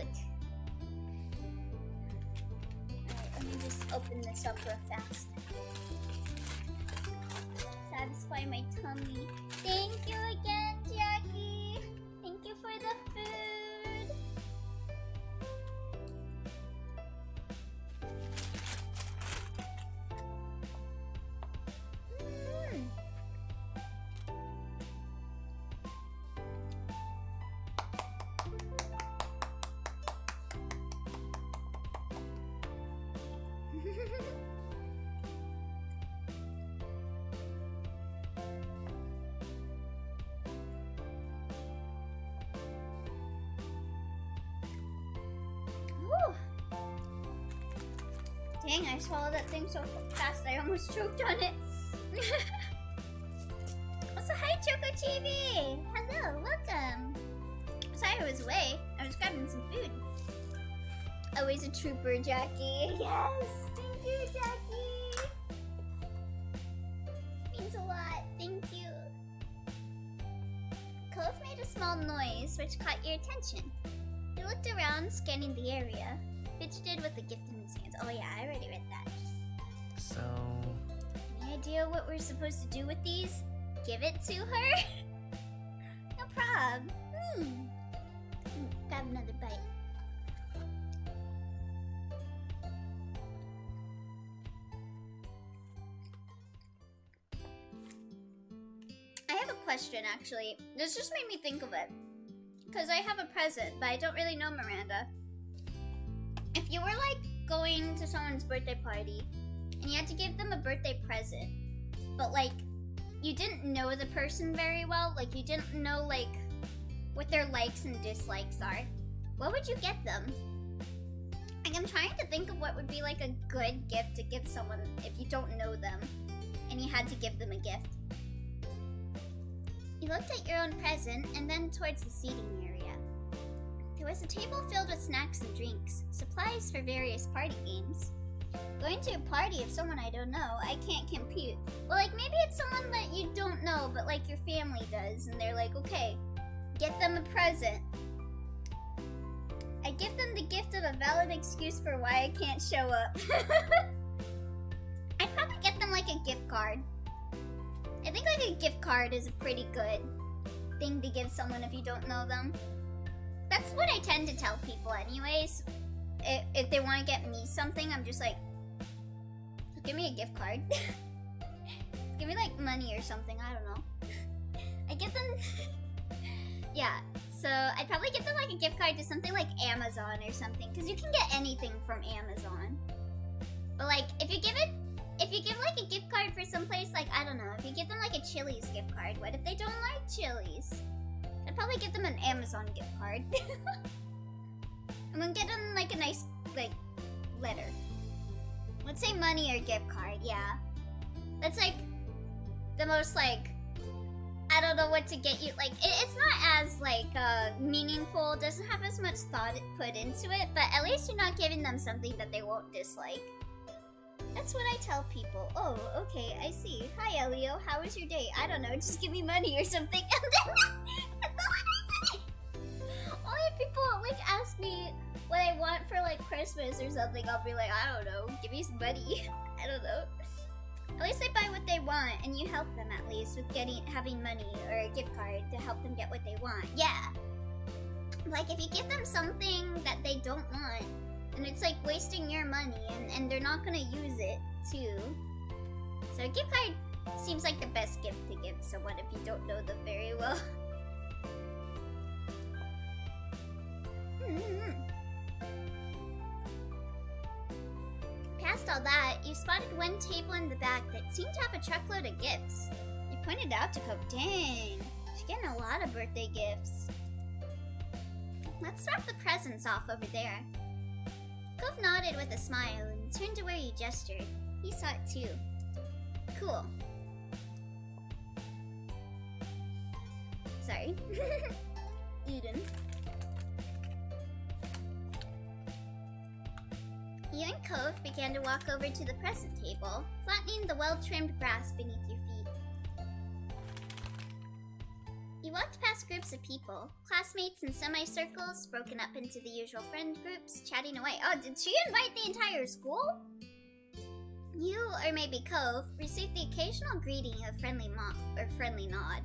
Alright, let me just open this up real fast. Satisfy my tummy. Thank you again, Jackie. Thank you for the food. Whew. Dang, I swallowed that thing so fast I almost choked on it. Also, hi Choco TV! Hello, welcome! Sorry I was away. I was grabbing some food. Always a trooper, Jackie. Yes! Thank you, Jackie! Means a lot. Thank you. Cove made a small noise which caught your attention. He looked around, scanning the area, fidgeted with the gift in his hands. Oh yeah, I already read that. So... Any idea what we're supposed to do with these? Give it to her? No prob. Grab another bite. I have a question, actually. This just made me think of it. Because I have a present, but I don't really know Miranda. If you were, like, going to someone's birthday party, and you had to give them a birthday present, but, like, you didn't know the person very well, like, you didn't know, like, what their likes and dislikes are, what would you get them? Like, I'm trying to think of what would be, like, a good gift to give someone if you don't know them, and you had to give them a gift. You looked at your own present, and then towards the seating area. There was a table filled with snacks and drinks, supplies for various party games. Going to a party of someone I don't know, I can't compute. Well, like, maybe it's someone that you don't know, but, like, your family does, and they're like, okay, get them a present. I give them the gift of a valid excuse for why I can't show up. I'd probably get them, like, a gift card. I think, like, a gift card is a pretty good thing to give someone if you don't know them. That's what I tend to tell people anyways. If they want to get me something, I'm just like, give me a gift card. Give me, like, money or something, I don't know. I give them... Yeah, so I'd probably give them, like, a gift card to something like Amazon or something, because you can get anything from Amazon. But, like, if you give, like, a gift card for someplace, like, I don't know, if you give them, like, a Chili's gift card, what if they don't like Chili's? I'd probably give them an Amazon gift card. I'm gonna get them, like, a nice, like, letter. Let's say money or gift card, yeah. That's, like, the most, like, I don't know what to get you, like, it's not as, like, meaningful, doesn't have as much thought put into it, but at least you're not giving them something that they won't dislike. That's what I tell people. Oh, okay, I see. Hi, Elio, how was your day? I don't know, just give me money or something. That's not what I say! Only if people, like, ask me what I want for, like, Christmas or something, I'll be like, I don't know, give me some money. I don't know. At least they buy what they want, and you help them at least with having money or a gift card to help them get what they want. Yeah. Like, if you give them something that they don't want, and it's like wasting your money, and they're not gonna use it too. So a gift card seems like the best gift to give someone if you don't know them very well. Past all that, you spotted one table in the back that seemed to have a truckload of gifts. You pointed out to Cove, dang, she's getting a lot of birthday gifts. Let's drop the presents off over there. Cove nodded with a smile and turned to where you gestured. He saw it too. Cool. Sorry. Eden. You and Cove began to walk over to the present table, flattening the well-trimmed grass beneath your feet. You walked past groups of people, classmates in semicircles, broken up into the usual friend groups, chatting away. Oh, did she invite the entire school? You, or maybe Cove, received the occasional greeting of friendly nod.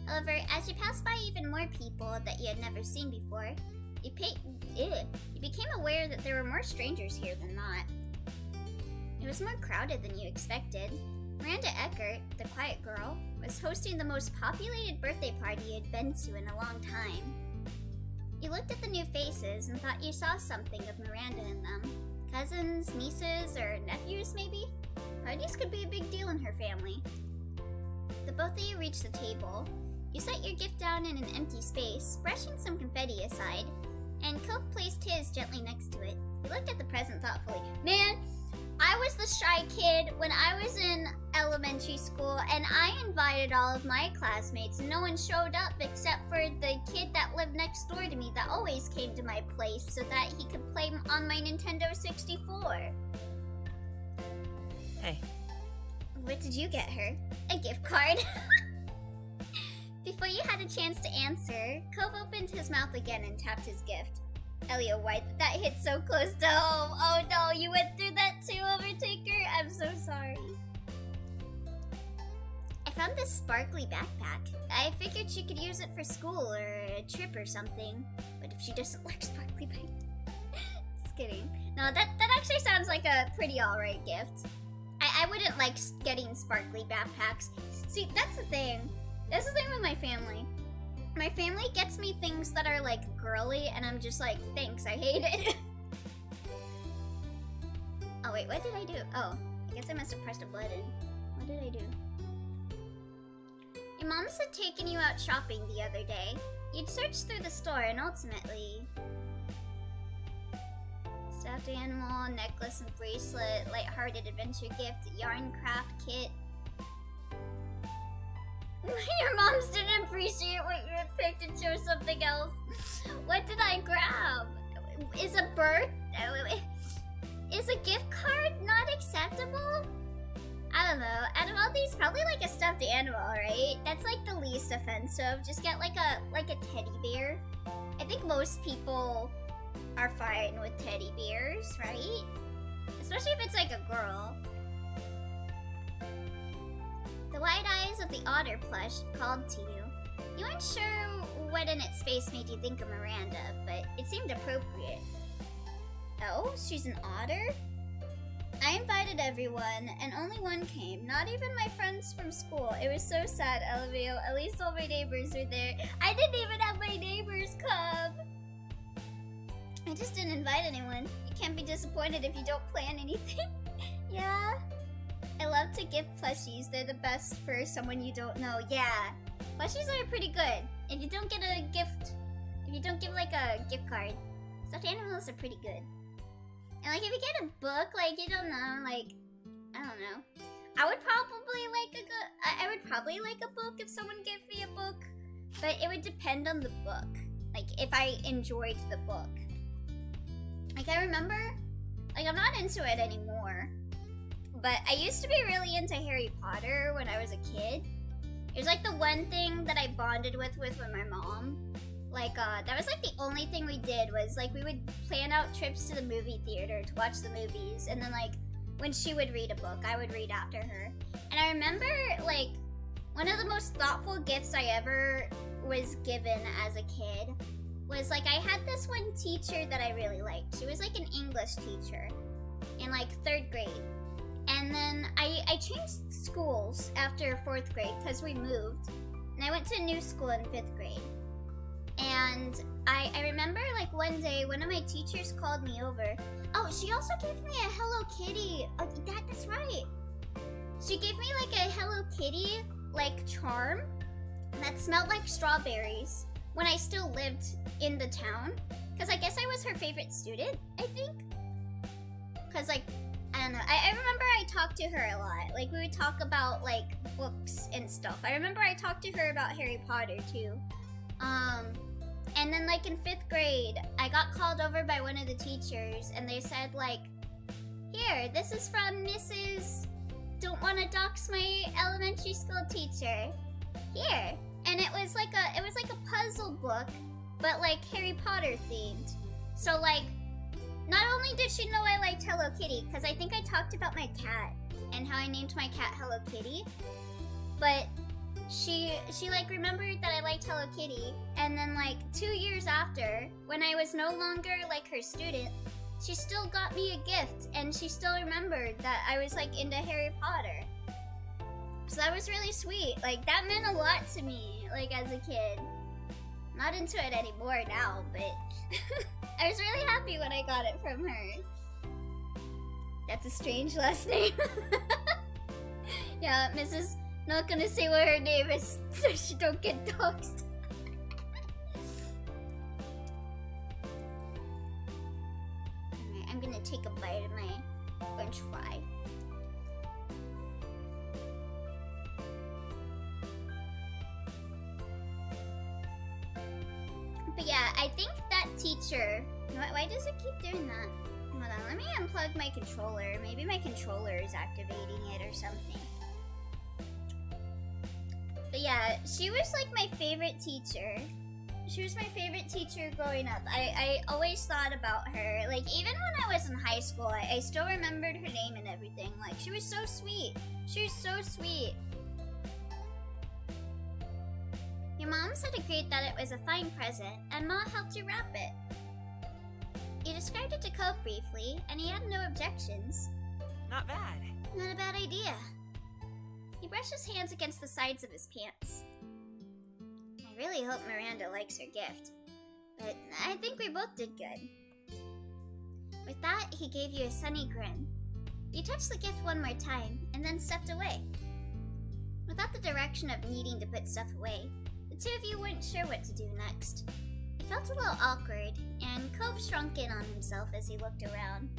However, as you passed by even more people that you had never seen before, you became aware that there were more strangers here than not. It was more crowded than you expected. Miranda Eckert, the quiet girl, was hosting the most populated birthday party you had been to in a long time. You looked at the new faces and thought you saw something of Miranda in them. Cousins, nieces, or nephews, maybe? Parties could be a big deal in her family. The both of you reached the table. You set your gift down in an empty space, brushing some confetti aside, and Cove placed his gently next to it. He looked at the present thoughtfully. Man, I was the shy kid when I was in elementary school, and I invited all of my classmates, and no one showed up except for the kid that lived next door to me that always came to my place so that he could play on my Nintendo 64. Hey. What did you get her? A gift card. Before you had a chance to answer, Cove opened his mouth again and tapped his gift. Elio White, that hit so close to home. Oh no, you went through that too, Overtaker? I'm so sorry. I found this sparkly backpack. I figured she could use it for school or a trip or something. But if she doesn't like sparkly backpack... Just kidding. No, that actually sounds like a pretty alright gift. I wouldn't like getting sparkly backpacks. See, that's the thing. That's the thing with my family. My family gets me things that are like girly, and I'm just like, thanks, I hate it. Oh wait, what did I do? Oh, I guess I must have pressed a button. What did I do? Your mom's had taken you out shopping the other day. You'd searched through the store and ultimately... Stuffed animal, necklace and bracelet, light-hearted adventure gift, yarn craft kit. Your moms didn't appreciate what you had picked and chose something else. What did I grab? Is a gift card not acceptable? I don't know. Out of all these, probably like a stuffed animal, right? That's like the least offensive. Just get like a teddy bear. I think most people are fine with teddy bears, right? Especially if it's like a girl. The wide eyes of the otter plush called to you. You weren't sure what in its face made you think of Miranda, but it seemed appropriate. Oh, she's an otter? I invited everyone, and only one came. Not even my friends from school. It was so sad, LVO. At least all my neighbors were there. I didn't even have my neighbors come. I just didn't invite anyone. You can't be disappointed if you don't plan anything. Yeah. I love to give plushies. They're the best for someone you don't know. Yeah. Plushies are pretty good. If you don't get a gift, if you don't give like a gift card, stuffed animals are pretty good. And like if you get a book, like you don't know, like I don't know. I would probably like a book if someone gave me a book, but it would depend on the book. Like if I enjoyed the book. Like I remember, like I'm not into it anymore, but I used to be really into Harry Potter when I was a kid. It was like the one thing that I bonded with my mom. Like, that was like the only thing we did was like we would plan out trips to the movie theater to watch the movies, and then like when she would read a book, I would read after her. And I remember like one of the most thoughtful gifts I ever was given as a kid was like I had this one teacher that I really liked. She was like an English teacher in like 3rd grade. And then I changed schools after 4th grade because we moved. And I went to a new school in 5th grade. And I remember like one day one of my teachers called me over. Oh, she also gave me a Hello Kitty. Oh, that's right. She gave me like a Hello Kitty like charm that smelled like strawberries when I still lived in the town. Because I guess I was her favorite student, I think. Because like, I don't know. I remember I talked to her a lot. Like we would talk about like books and stuff. I remember I talked to her about Harry Potter too. And then like in 5th grade, I got called over by one of the teachers and they said like, here, this is from Mrs. Don't want to dox my elementary school teacher. Here. and it was like a puzzle book, but like Harry Potter themed. So like, not only did she know I liked Hello Kitty, because I think I talked about my cat and how I named my cat Hello Kitty, but she like remembered that I liked Hello Kitty, and then like 2 years after, when I was no longer like her student, she still got me a gift, and she still remembered that I was like into Harry Potter. So that was really sweet. Like, that meant a lot to me, like as a kid. Not into it anymore now, but I was really happy when I got it from her. That's a strange last name. Yeah, Mrs. Not gonna say what her name is so she don't get doxxed. Alright, I'm gonna take a bite of my french fry. But yeah, I think that teacher... Why does it keep doing that? Hold on, let me unplug my controller. Maybe my controller is activating it or something. But yeah, she was like my favorite teacher. She was my favorite teacher growing up. I always thought about her. Like, even when I was in high school, I still remembered her name and everything. Like, she was so sweet. She was so sweet. Your mom said agreed that it was a fine present, and Ma helped you wrap it. You described it to Cove briefly, and he had no objections. Not bad. Not a bad idea. He brushed his hands against the sides of his pants. I really hope Miranda likes her gift, but I think we both did good. With that, he gave you a sunny grin. You touched the gift one more time, and then stepped away. Without the direction of needing to put stuff away, the two of you weren't sure what to do next. It felt a little awkward, and Cove shrunk in on himself as he looked around.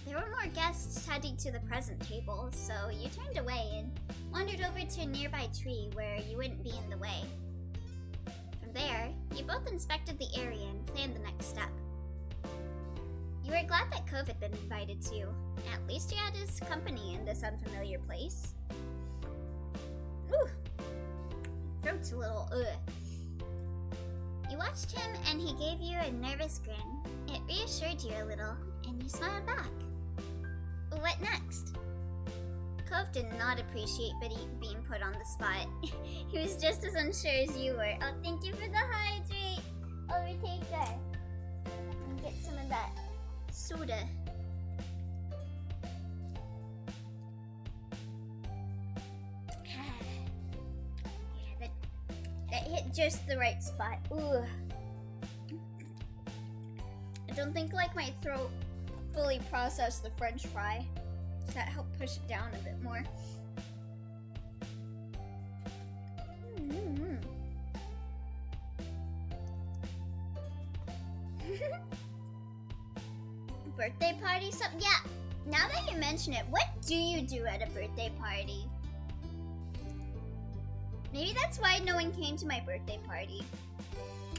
There were more guests heading to the present table, so you turned away and wandered over to a nearby tree where you wouldn't be in the way. From there, you both inspected the area and planned the next step. You were glad that Cove had been invited too. At least he had his company in this unfamiliar place. Ooh! Throat's a little ugh. You watched him and he gave you a nervous grin. It reassured you a little, and you smiled back. What next? Cove did not appreciate being put on the spot. He was just as unsure as you were. Oh, thank you for the hydrate. Overtake that. And get some of that soda. Yeah, that hit just the right spot. Ooh. I don't think like my throat fully processed the French fry. So that helped push it down a bit more. Birthday party? Yeah, now that you mention it, what do you do at a birthday party? Maybe that's why no one came to my birthday party.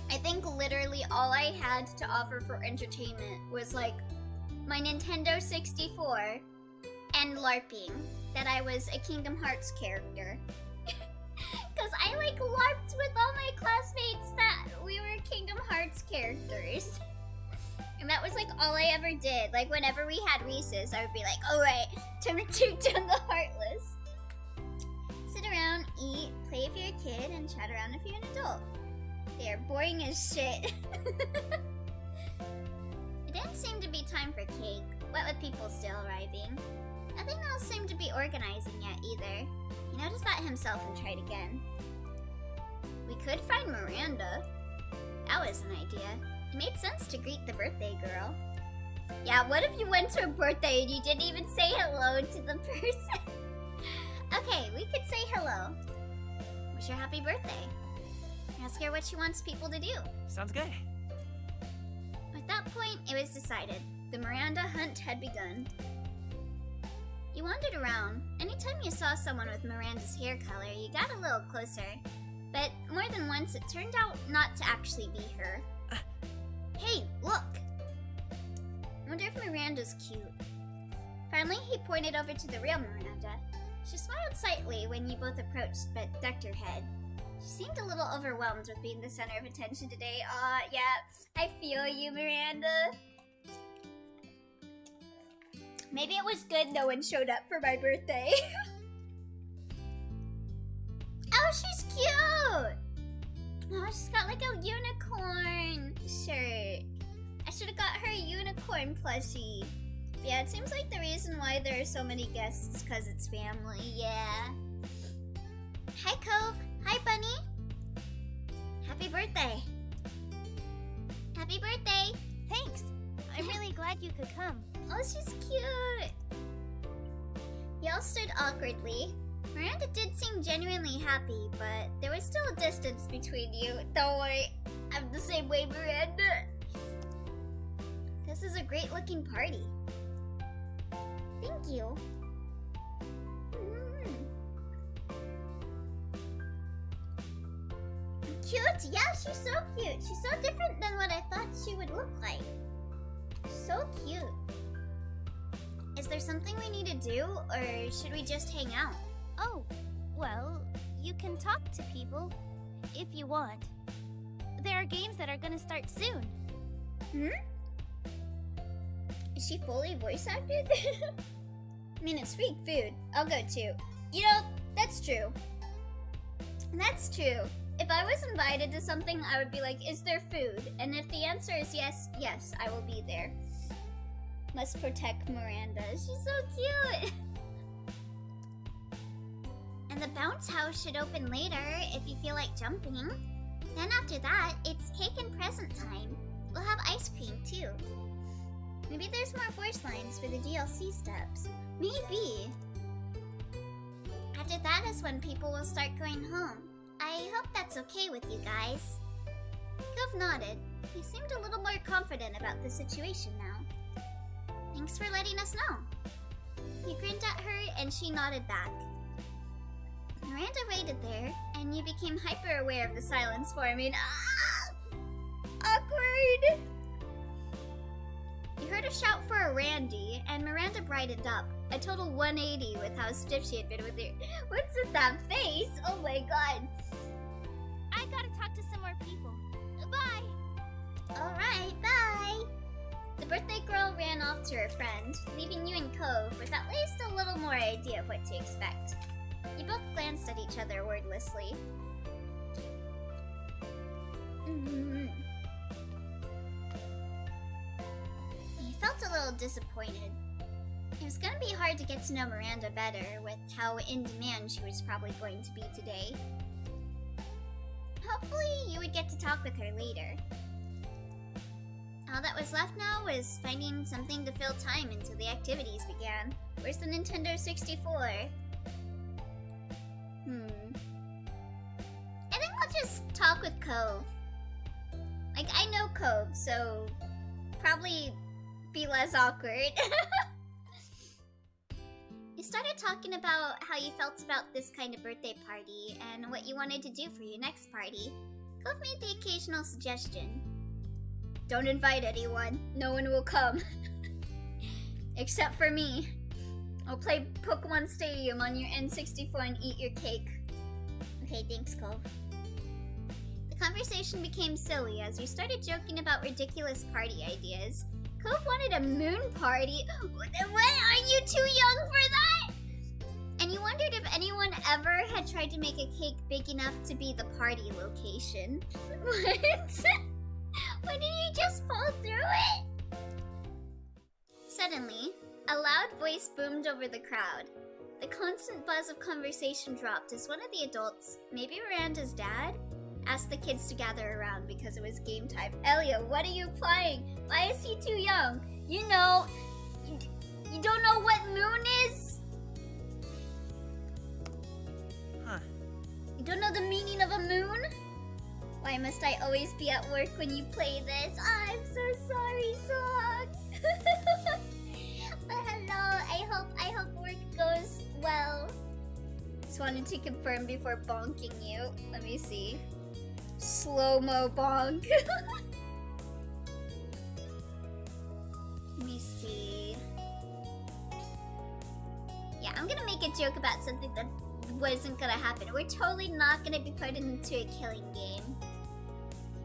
I think literally all I had to offer for entertainment was like my Nintendo 64 and LARPing, that I was a Kingdom Hearts character. Cause I like LARPed with all my classmates that we were Kingdom Hearts characters. And that was like all I ever did. Like whenever we had recess, I would be like, alright, time to take down the Heartless. Sit around, eat, play if you're a kid, and chat around if you're an adult. They are boring as shit. It didn't seem to be time for cake, what with people still arriving. Nothing else seemed to be organizing yet either. He noticed that himself and tried again. We could find Miranda. That was an idea. It made sense to greet the birthday girl. Yeah, what if you went to a birthday and you didn't even say hello to the person? Okay, we could say hello. Wish her happy birthday. Ask her what she wants people to do. Sounds good. At that point, it was decided. The Miranda hunt had begun. You wandered around. Anytime you saw someone with Miranda's hair color, you got a little closer. But more than once, it turned out not to actually be her. Hey, look! Wonder if Miranda's cute. Finally, he pointed over to the real Miranda. She smiled smiled slightly when you both approached but ducked her head. She seemed a little overwhelmed with being the center of attention today. Aw, yeah, I feel you, Miranda. Maybe it was good no one showed up for my birthday. Oh, she's cute! Oh, she's got like a unicorn shirt. I should have got her a unicorn plushie. Yeah, it seems like the reason why there are so many guests is because it's family, yeah. Hi, Cove. Hi, Bunny. Happy birthday. Happy birthday. Thanks. I'm really glad you could come. Oh, she's cute. Y'all stood awkwardly. Miranda did seem genuinely happy, but there was still a distance between you. Don't worry, I'm the same way, Miranda. This is a great looking party. Thank you. Cute? Yeah, she's so cute. She's so different than what I thought she would look like. So cute. Is there something we need to do, or should we just hang out? Oh, well, you can talk to people if you want. There are games that are gonna start soon. Is she fully voice acted? I mean, it's free food. I'll go too. You know, that's true. That's true. If I was invited to something, I would be like, is there food? And if the answer is yes, yes, I will be there. Must protect Miranda. She's so cute. And the bounce house should open later if you feel like jumping. Then after that, it's cake and present time. We'll have ice cream too. Maybe there's more voice lines for the DLC steps. Maybe. After that is when people will start going home. I hope that's okay with you guys. Gov nodded. He seemed a little more confident about the situation now. Thanks for letting us know. He grinned at her and she nodded back. Miranda waited there, and you became hyper aware of the silence forming. Awkward! You heard a shout for a Randy, and Miranda brightened up. A total 180 with how stiff she had been with her. What's with that face? Oh my god. I gotta talk to some more people. Bye! Alright, bye! The birthday girl ran off to her friend, leaving you and Cove with at least a little more idea of what to expect. You both glanced at each other wordlessly. You felt a little disappointed. It was gonna be hard to get to know Miranda better with how in demand she was probably going to be today. Hopefully you would get to talk with her later. All that was left now was finding something to fill time until the activities began. Where's the Nintendo 64? I think I'll just talk with Cove. Like, I know Cove, so probably be less awkward. You started talking about how you felt about this kind of birthday party and what you wanted to do for your next party. Cove made the occasional suggestion. Don't invite anyone. No one will come. Except for me. I'll play Pokemon Stadium on your N64 and eat your cake. Okay, thanks, Cove. The conversation became silly as you started joking about ridiculous party ideas. Cove wanted a moon party. What? Aren't you too young for that? And you wondered if anyone ever had tried to make a cake big enough to be the party location. What? Why did you just fall through it? Suddenly, a loud voice boomed over the crowd. The constant buzz of conversation dropped as one of the adults, maybe Miranda's dad, asked the kids to gather around because it was game time. Elio, what are you playing? Why is he too young? You know, you don't know what moon is? Huh. You don't know the meaning of a moon? Why must I always be at work when you play this? I'm so sorry, Song. But hello, I hope work goes well. Just wanted to confirm before bonking you. Let me see. Slow-mo bonk. Let me see. Yeah, I'm gonna make make a joke about something that wasn't gonna happen. We're totally not gonna be put into a killing game.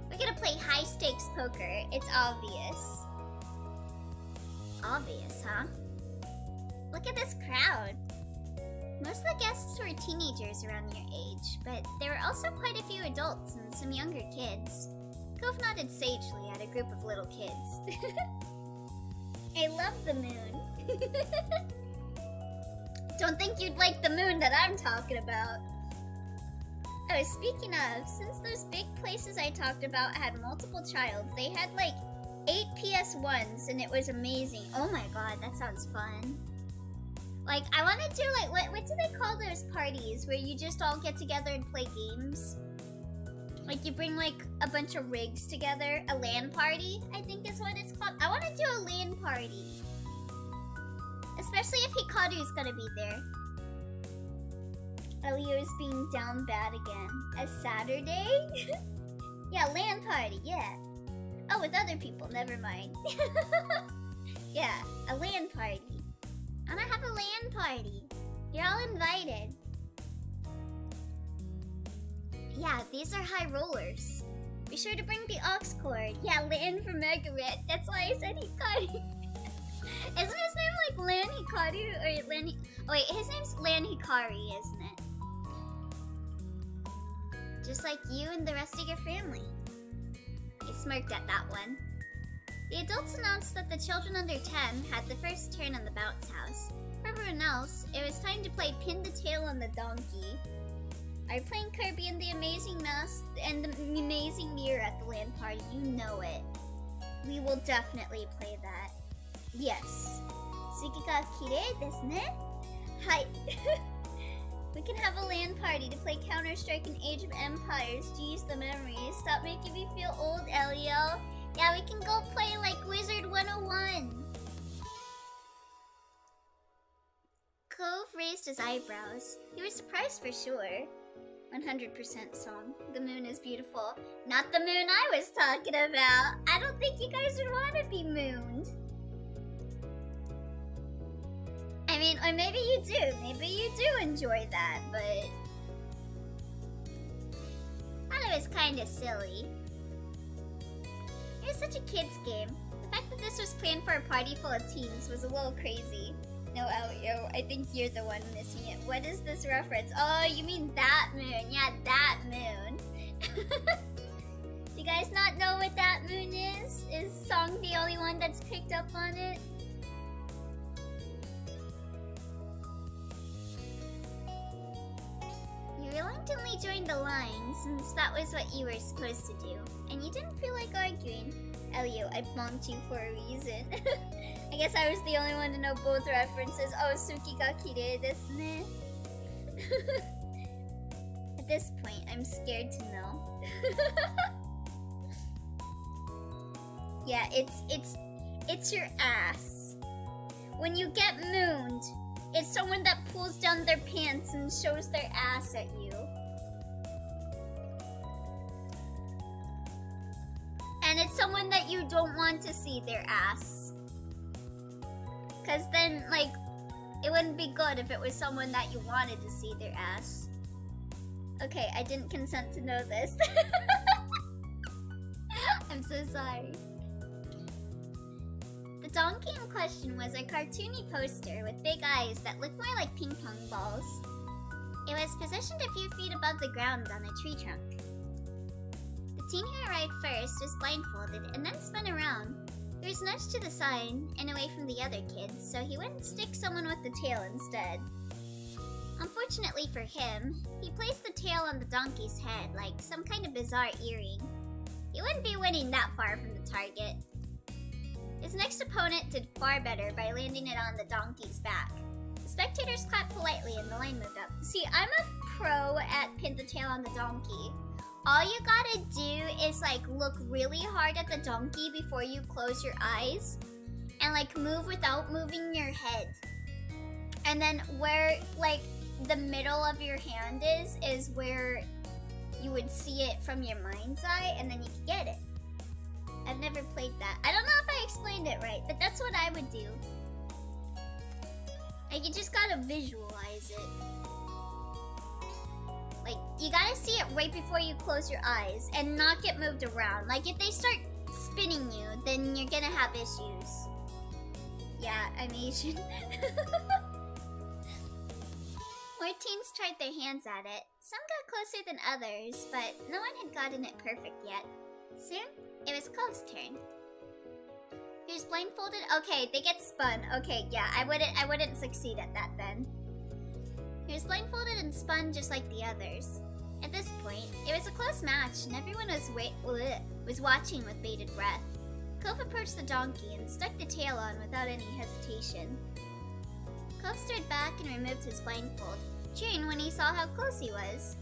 We're gonna play high stakes poker. It's obvious. Obvious, huh? Look at this crowd. Most of the guests were teenagers around your age, but there were also quite a few adults and some younger kids. Cove nodded sagely at a group of little kids. I love the moon. Don't think you'd like the moon that I'm talking about. Oh, speaking of, since those big places I talked about had multiple childs, they had like 8 PS1s and it was amazing. Oh my god, that sounds fun. Like, I want to do like, what do they call those parties where you just all get together and play games? Like, you bring like a bunch of rigs together. A LAN party, I think is what it's called. I want to do a LAN party. Especially if Hikaru's gonna be there. Elio's being down bad again. A Saturday? Yeah, LAN party, yeah. Oh, with other people, never mind. Yeah, a LAN party. I wanna have a LAN party. You're all invited. Yeah, these are high rollers. Be sure to bring the aux cord. Yeah, LAN for Margaret. That's why I said Hikaru. Isn't his name like Lan Hikaru or Lan? Oh wait, his name's Lan Hikari, isn't it? Just like you and the rest of your family. He smirked at that one. The adults announced that the children under 10 had the first turn on the bounce house. For everyone else, it was time to play Pin the Tail on the Donkey. Are you playing Kirby and the Amazing Mouse and the Amazing Mirror at the LAN party? You know it. We will definitely play that. Yes. Suki ga kirei desu ne? Hi. We can have a LAN party to play Counter-Strike and Age of Empires to use the memories. Stop making me feel old, Elio. Yeah, we can go play like Wizard 101. Cove raised his eyebrows. He was surprised for sure. 100% song. The moon is beautiful. Not the moon I was talking about. I don't think you guys would want to be mooned. I mean, or maybe you do. Maybe you do enjoy that, but I thought it was kind of silly. It was such a kid's game. The fact that this was planned for a party full of teens was a little crazy. No, Elio, I think you're the one missing it. What is this reference? Oh, you mean that moon. Yeah, that moon. You guys not know what that moon is? Is Song the only one that's picked up on it? You reluctantly joined the line since that was what you were supposed to do. And you didn't feel like arguing. Elio, I bonked you for a reason. I guess I was the only one to know both references. Oh, Suki ga kirei desu ne. At this point, I'm scared to know. Yeah, it's your ass. When you get mooned, it's someone that pulls down their pants and shows their ass at you. And it's someone that you don't want to see their ass. Cause then, like, it wouldn't be good if it was someone that you wanted to see their ass. Okay, I didn't consent to know this. I'm so sorry. The donkey in question was a cartoony poster with big eyes that looked more like ping pong balls. It was positioned a few feet above the ground on a tree trunk. The teen who arrived first was blindfolded and then spun around. He was nudged to the side and away from the other kids, so he wouldn't stick someone with the tail instead. Unfortunately for him, he placed the tail on the donkey's head like some kind of bizarre earring. He wouldn't be winning that far from the target. His next opponent did far better by landing it on the donkey's back. The spectators clapped politely and the line moved up. See, I'm a pro at pin the tail on the donkey. All you gotta do is like look really hard at the donkey before you close your eyes and like move without moving your head. And then where like the middle of your hand is where you would see it from your mind's eye and then you can get it. I've never played that. I don't know if I explained it right, but that's what I would do. Like, you just gotta visualize it. Like, you gotta see it right before you close your eyes and not get moved around. Like, if they start spinning you, then you're gonna have issues. Yeah, I'm Asian. More teens tried their hands at it. Some got closer than others, but no one had gotten it perfect yet. Soon, it was Cove's turn. He was blindfolded. Okay, they get spun. Okay, yeah, I wouldn't succeed at that then. He was blindfolded and spun just like the others. At this point, it was a close match, and everyone was watching with bated breath. Cove approached the donkey and stuck the tail on without any hesitation. Cove stood back and removed his blindfold, cheering when he saw how close he was.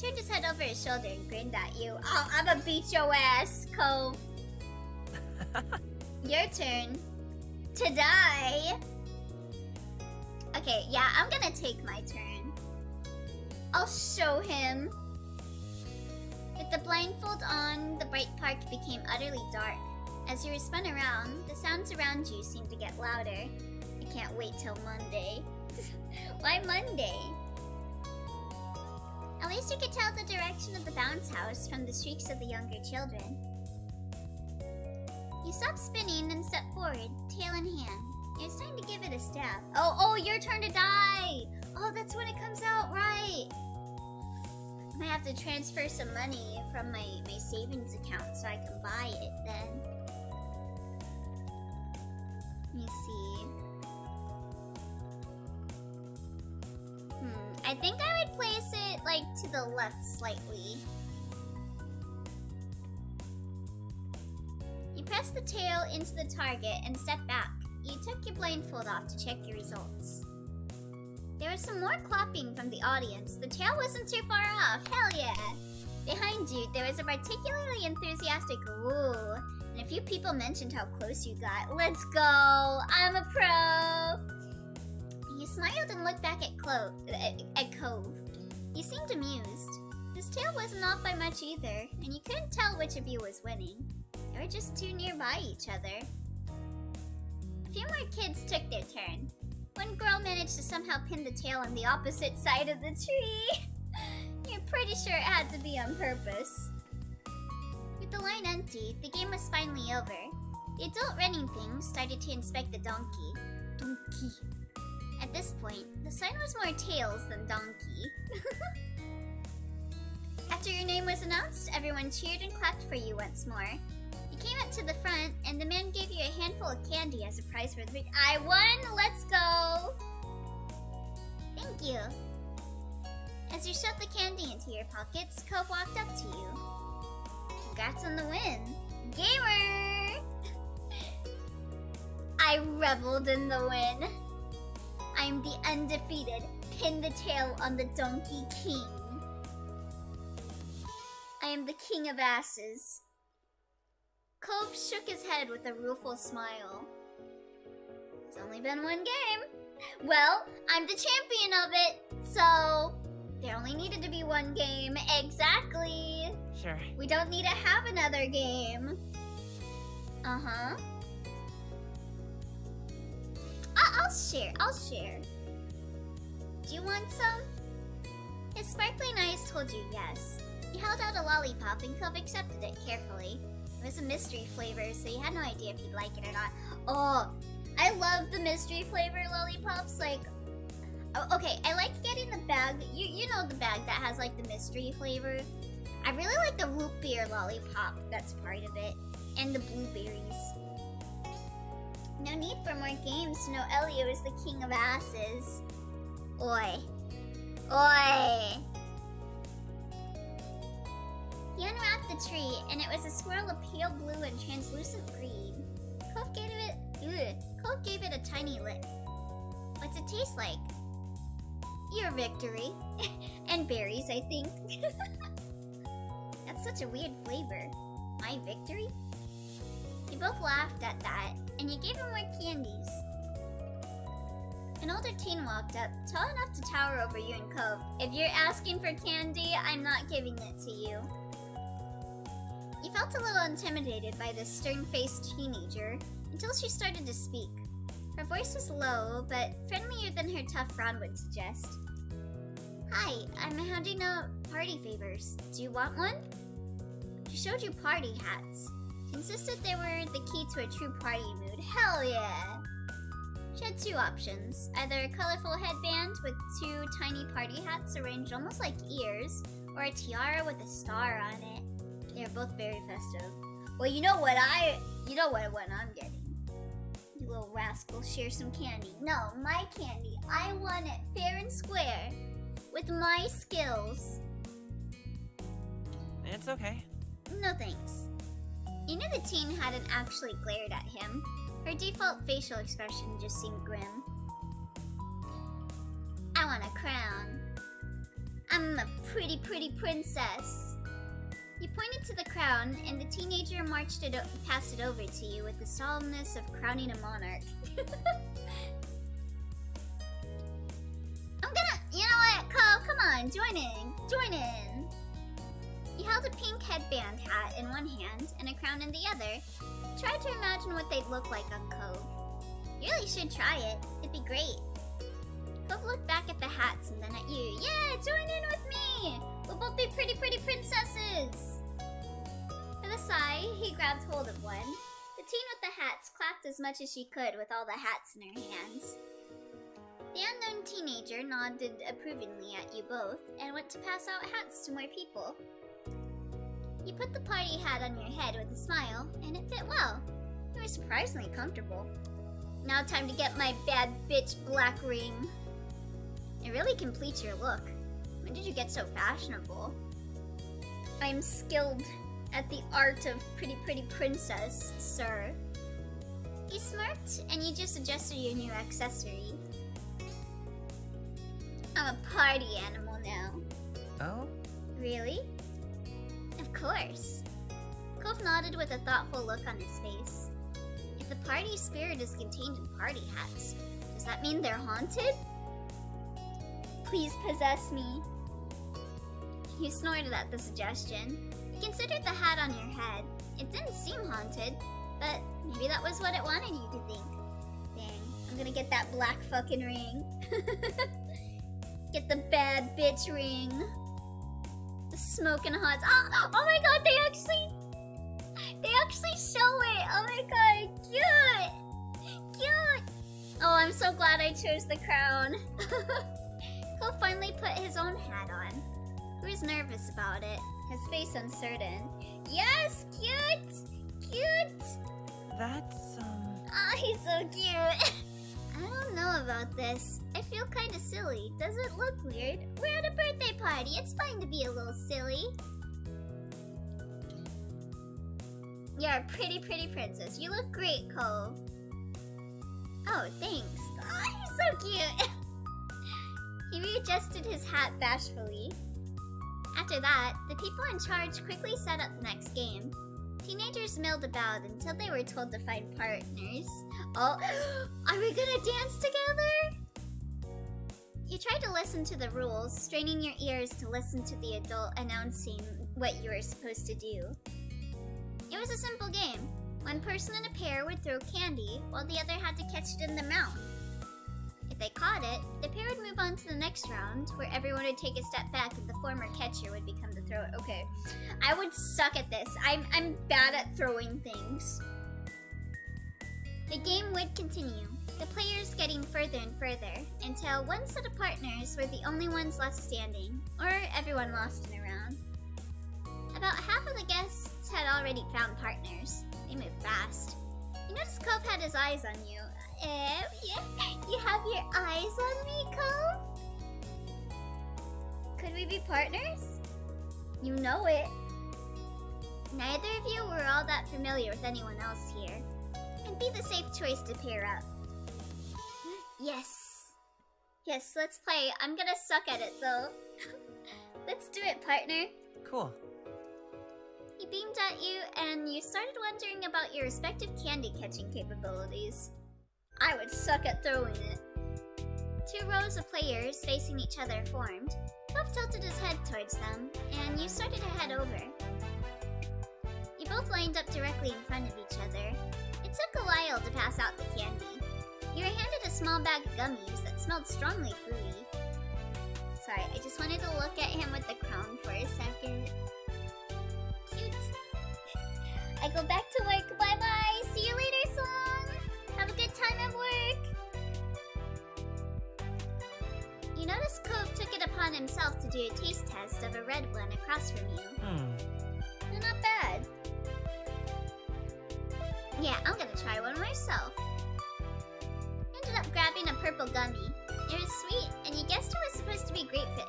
Turned his head over his shoulder and grinned at you. Oh, I'ma beat your ass, Cove. Your turn to die. Okay, yeah, I'm gonna take my turn. I'll show him. With the blindfold on, the bright park became utterly dark. As you were spun around, the sounds around you seemed to get louder. I can't wait till Monday. Why Monday? At least you could tell the direction of the bounce house from the shrieks of the younger children. You stopped spinning and stepped forward, tail in hand. It was time to give it a stab. Oh, your turn to die! Oh, that's when it comes out, right! I might have to transfer some money from my savings account so I can buy it then. Let me see. I think I would place it, like, to the left slightly. You press the tail into the target and step back. You took your blindfold off to check your results. There was some more clapping from the audience. The tail wasn't too far off. Hell yeah! Behind you, there was a particularly enthusiastic "ooh," and a few people mentioned how close you got. Let's go! I'm a pro! You smiled and looked back at Cove. You seemed amused. His tail wasn't off by much either, and you couldn't tell which of you was winning. They were just too nearby each other. A few more kids took their turn. One girl managed to somehow pin the tail on the opposite side of the tree. You're pretty sure it had to be on purpose. With the line empty, the game was finally over. The adult running thing started to inspect the donkey. Donkey. At this point, the sign was more tails than donkey. After your name was announced, everyone cheered and clapped for you once more. You came up to the front, and the man gave you a handful of candy as a prize for the victory. I won! Let's go! Thank you. As you shoved the candy into your pockets, Cove walked up to you. Congrats on the win. Gamer! I reveled in the win. I'm the undefeated, pin the tail on the Donkey King. I am the king of asses. Cove shook his head with a rueful smile. It's only been one game. Well, I'm the champion of it, so there only needed to be one game. Exactly. Sure. We don't need to have another game. Uh-huh. I'll share. Do you want some? His sparkling eyes told you yes. He held out a lollipop and Cove accepted it carefully. It was a mystery flavor, so you had no idea if he'd like it or not. Oh, I love the mystery flavor lollipops. Like, oh, okay, I like getting the bag. You know the bag that has like the mystery flavor. I really like the root beer lollipop that's part of it, and the blueberries. No need for more games to know Elio is the king of asses. Oi. Oi! He unwrapped the tree, and it was a swirl of pale blue and translucent green. Cove gave it a tiny lick. What's it taste like? Your victory. And berries, I think. That's such a weird flavor. My victory? You both laughed at that, and you gave him more candies. An older teen walked up, tall enough to tower over you and Cove. If you're asking for candy, I'm not giving it to you. You felt a little intimidated by this stern-faced teenager until she started to speak. Her voice was low, but friendlier than her tough frown would suggest. Hi, I'm How Do You Know Party Favors. Do you want one? She showed you party hats. She insisted they were the key to a true party mood. Hell yeah! She had two options, either a colorful headband with two tiny party hats arranged almost like ears, or a tiara with a star on it. They are both very festive. Well, you know what one I'm getting. You little rascal, share some candy. No, my candy. I want it fair and square. With my skills. It's okay. No thanks. You knew the teen hadn't actually glared at him. Her default facial expression just seemed grim. I want a crown. I'm a pretty princess. You pointed to the crown, and the teenager passed it over to you with the solemnness of crowning a monarch. You know what, Cole, come on, join in. He held a pink headband hat in one hand and a crown in the other. Try to imagine what they'd look like on Cove. You really should try it, it'd be great. Cove looked back at the hats and then at you. Yeah, join in with me! We'll both be pretty princesses! With a sigh, he grabbed hold of one. The teen with the hats clapped as much as she could with all the hats in her hands. The unknown teenager nodded approvingly at you both and went to pass out hats to more people. You put the party hat on your head with a smile, and it fit well. You were surprisingly comfortable. Now time to get my bad bitch black ring. It really completes your look. When did you get so fashionable? I'm skilled at the art of pretty princess, sir. He smirked, and you just adjusted your new accessory. I'm a party animal now. Oh? Really? Of course. Cove nodded with a thoughtful look on his face. If the party spirit is contained in party hats, does that mean they're haunted? Please possess me. You snorted at the suggestion. You considered the hat on your head. It didn't seem haunted, but maybe that was what it wanted you to think. Dang, I'm gonna get that black fucking ring. Get the bad bitch ring. The smoking hot. Oh my god, they actually show it. Oh my god, cute. Oh, I'm so glad I chose the crown. Cole finally put his own hat on. He was nervous about it, his face uncertain. Yes, cute. That's, Oh, he's so cute. I don't know about this. I feel kinda silly. Does it look weird? We're at a birthday party. It's fine to be a little silly. You're a pretty princess. You look great, Cove. Oh, thanks. Oh, you're so cute. He readjusted his hat bashfully. After that, the people in charge quickly set up the next game. Teenagers milled about until they were told to find partners. Oh, are we gonna dance together? You tried to listen to the rules, straining your ears to listen to the adult announcing what you were supposed to do. It was a simple game. One person in a pair would throw candy, while the other had to catch it in their mouth. If they caught it, the pair would move on to the next round, where everyone would take a step back and the former catcher would become the thrower. Okay, I would suck at this. I'm bad at throwing things. The game would continue, the players getting further and further, until one set of partners were the only ones left standing, or everyone lost in a round. About half of the guests had already found partners. They moved fast. You noticed Cove had his eyes on you. Yeah, you have your eyes on me, Cove? Could we be partners? You know it. Neither of you were all that familiar with anyone else here. It'd be the safe choice to pair up. Yes, let's play. I'm gonna suck at it, though. Let's do it, partner. cool. He beamed at you, and you started wondering about your respective candy-catching capabilities. I would suck at throwing it. 2 rows of players facing each other formed. Puff tilted his head towards them, and you started to head over. You both lined up directly in front of each other. It took a while to pass out the candy. You were handed a small bag of gummies that smelled strongly fruity. Sorry, I just wanted to look at him with the crown for a second. Cute. I go back to work. Bye-bye. See you later, Song. Have a good time at work. You notice Cove took it upon himself to do a taste test of a red one across from you. They're not bad. Yeah, I'm gonna try one myself. Ended up grabbing a purple gummy. It was sweet, and you guessed it was supposed to be grape fit.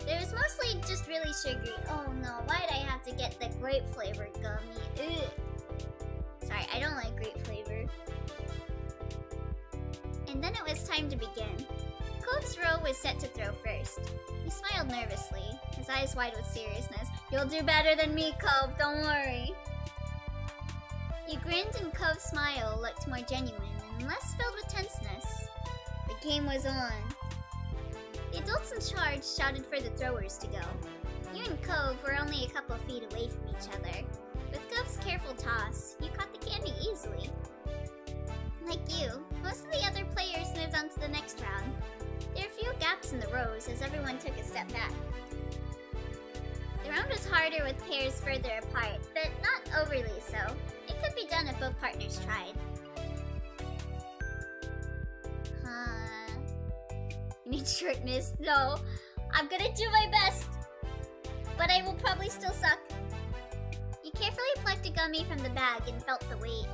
It was mostly just really sugary. Oh no, why'd I have to get the grape flavored gummy? Sorry, I don't like grape flavor. And then it was time to begin. Cove's row was set to throw first. He smiled nervously, his eyes wide with seriousness. You'll do better than me, Cove, don't worry. You grinned and Cove's smile looked more genuine and less filled with tenseness. The game was on. The adults in charge shouted for the throwers to go. You and Cove were only a couple feet away from each other. With Cove's careful toss, you caught the candy easily. Like you, most of the other players moved on to the next round. There were few gaps in the rows as everyone took a step back. The round was harder with pairs further apart, but not overly so. It could be done if both partners tried. You need shortness? No. I'm gonna do my best. But I will probably still suck. You carefully plucked a gummy from the bag and felt the weight.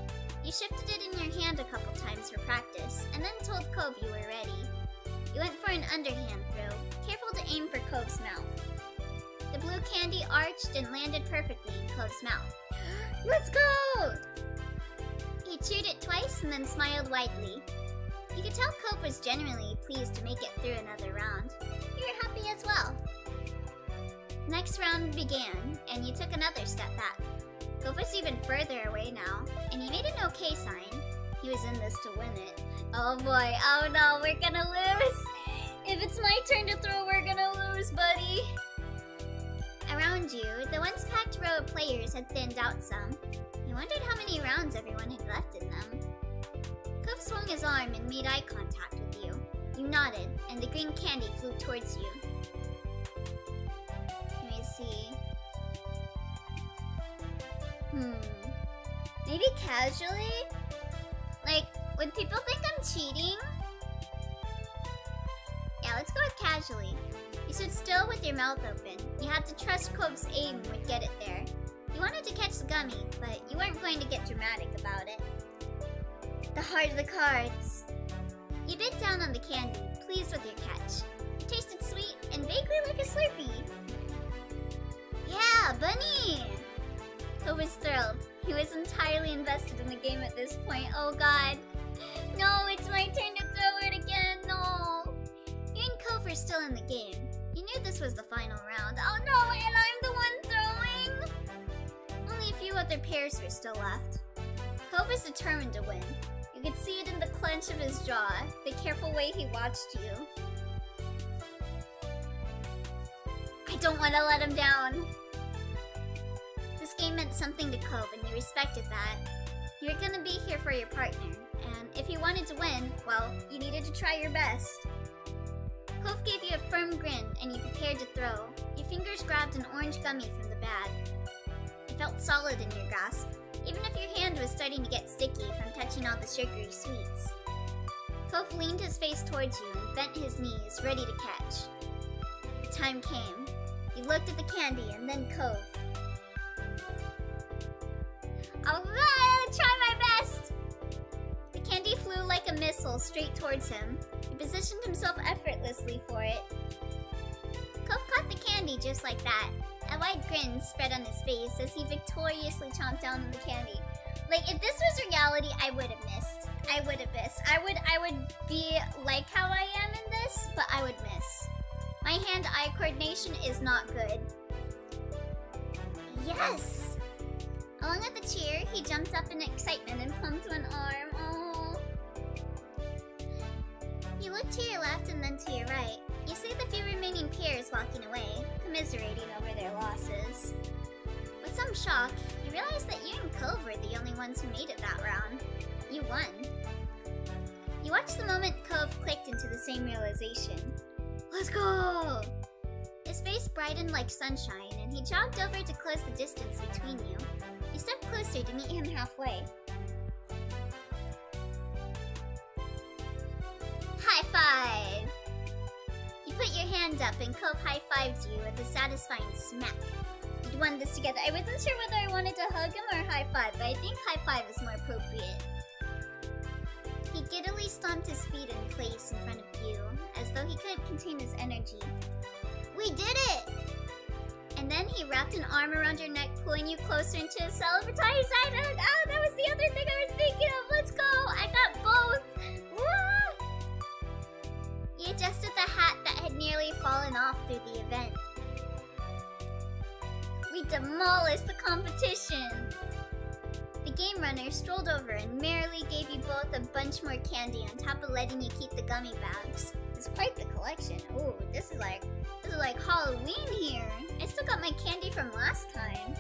You shifted it in your hand a couple times for practice, and then told Cove you were ready. You went for an underhand throw, careful to aim for Cove's mouth. The blue candy arched and landed perfectly in Cove's mouth. Let's go! He chewed it twice and then smiled widely. You could tell Cove was genuinely pleased to make it through another round. You were happy as well. Next round began, and you took another step back. Cove was even further away now, and he made an okay sign. He was in this to win it. Oh boy, oh no, we're gonna lose! If it's my turn to throw, we're gonna lose, buddy! Around you, the once packed row of players had thinned out some. You wondered how many rounds everyone had left in them. Cove swung his arm and made eye contact with you. You nodded, and the green candy flew towards you. Let me see. Maybe casually? Like, would people think I'm cheating? Yeah, let's go with casually. You stood still with your mouth open. You had to trust Cove's aim would get it there. You wanted to catch the gummy, but you weren't going to get dramatic about it. The heart of the cards. You bit down on the candy, pleased with your catch. It tasted sweet and vaguely like a Slurpee. Yeah, bunny! Cove was thrilled. He was entirely invested in the game at this point. Oh god. No, it's my turn to throw it again. No. You and Cove were still in the game. You knew this was the final round. Oh no, and I'm the one throwing! Only a few other pairs were still left. Cove was determined to win. You could see it in the clench of his jaw, the careful way he watched you. I don't want to let him down. This game meant something to Cove, and you respected that. You were gonna be here for your partner, and if you wanted to win, well, you needed to try your best. Cove gave you a firm grin, and you prepared to throw. Your fingers grabbed an orange gummy from the bag. It felt solid in your grasp, even if your hand was starting to get sticky from touching all the sugary sweets. Cove leaned his face towards you and bent his knees, ready to catch. The time came. You looked at the candy and then Cove. I'll try my best! The candy flew like a missile straight towards him. He positioned himself effortlessly for it. Cove caught the candy just like that. A wide grin spread on his face as he victoriously chomped down on the candy. Like, if this was reality, I would have missed. I would have missed. I would be like how I am in this, but I would miss. My hand-eye coordination is not good. Yes! Along with the cheer, he jumped up in excitement and pumped one arm. Oh. You looked to your left and then to your right. You see the few remaining pairs walking away, commiserating over their losses. With some shock, you realized that you and Cove were the only ones who made it that round. You won. You watch the moment Cove clicked into the same realization. Let's go! His face brightened like sunshine, and he jogged over to close the distance between you. You stepped closer to meet him halfway. High five! You put your hand up and Cove high-fived you with a satisfying smack. You'd won this together. I wasn't sure whether I wanted to hug him or high-five, but I think high-five is more appropriate. He giddily stomped his feet in place in front of you, as though he couldn't contain his energy. We did it! And then he wrapped an arm around your neck, pulling you closer into a celebratory side hug. Ah, that was the other thing I was thinking of. Let's go! I got both! Woo! You adjusted the hat that had nearly fallen off through the event. We demolished the competition! The game runner strolled over and merrily gave you both a bunch more candy on top of letting you keep the gummy bags. It's quite the collection. Ooh, this is like Halloween here. I still got my candy from last time.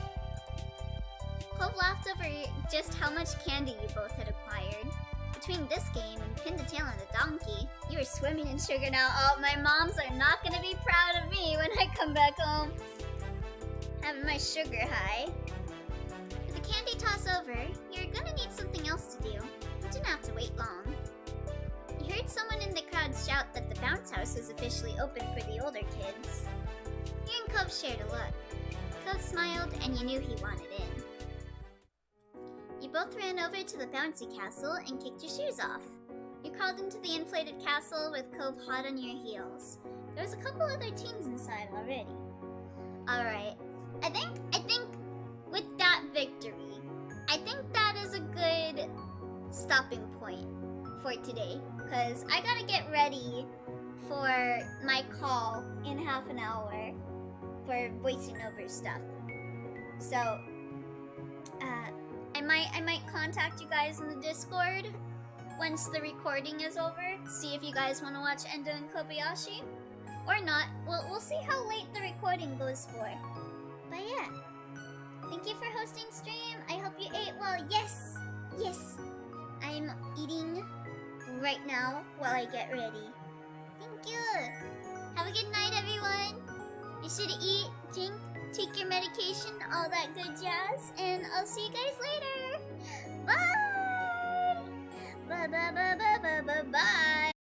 Cove laughed over just how much candy you both had acquired. Between this game and Pin the Tail on the Donkey, you were swimming in sugar now. Oh, my moms are not gonna be proud of me when I come back home. Having my sugar high. With the candy toss over, you're gonna need something else to do. You didn't have to wait long. You heard someone in the crowd shout that the bounce house was officially open for the older kids. You and Cove shared a look. Cove smiled and you knew he wanted in. You both ran over to the bouncy castle and kicked your shoes off. You crawled into the inflated castle with Cove hot on your heels. There was a couple other teams inside already. Alright, I think with that victory, I think that is a good stopping point for today. Because I gotta get ready for my call in half an hour for voicing over stuff. So, I might contact you guys in the Discord once the recording is over. See if you guys want to watch Endo and Kobayashi. Or not. We'll see how late the recording goes for. But yeah. Thank you for hosting stream. I hope you ate well. Yes! Yes! I'm eating right now while I get ready. Thank you! Have a good night, everyone! You should eat, drink, take your medication, all that good jazz, and I'll see you guys later! Bye! Bye bye bye bye bye bye bye!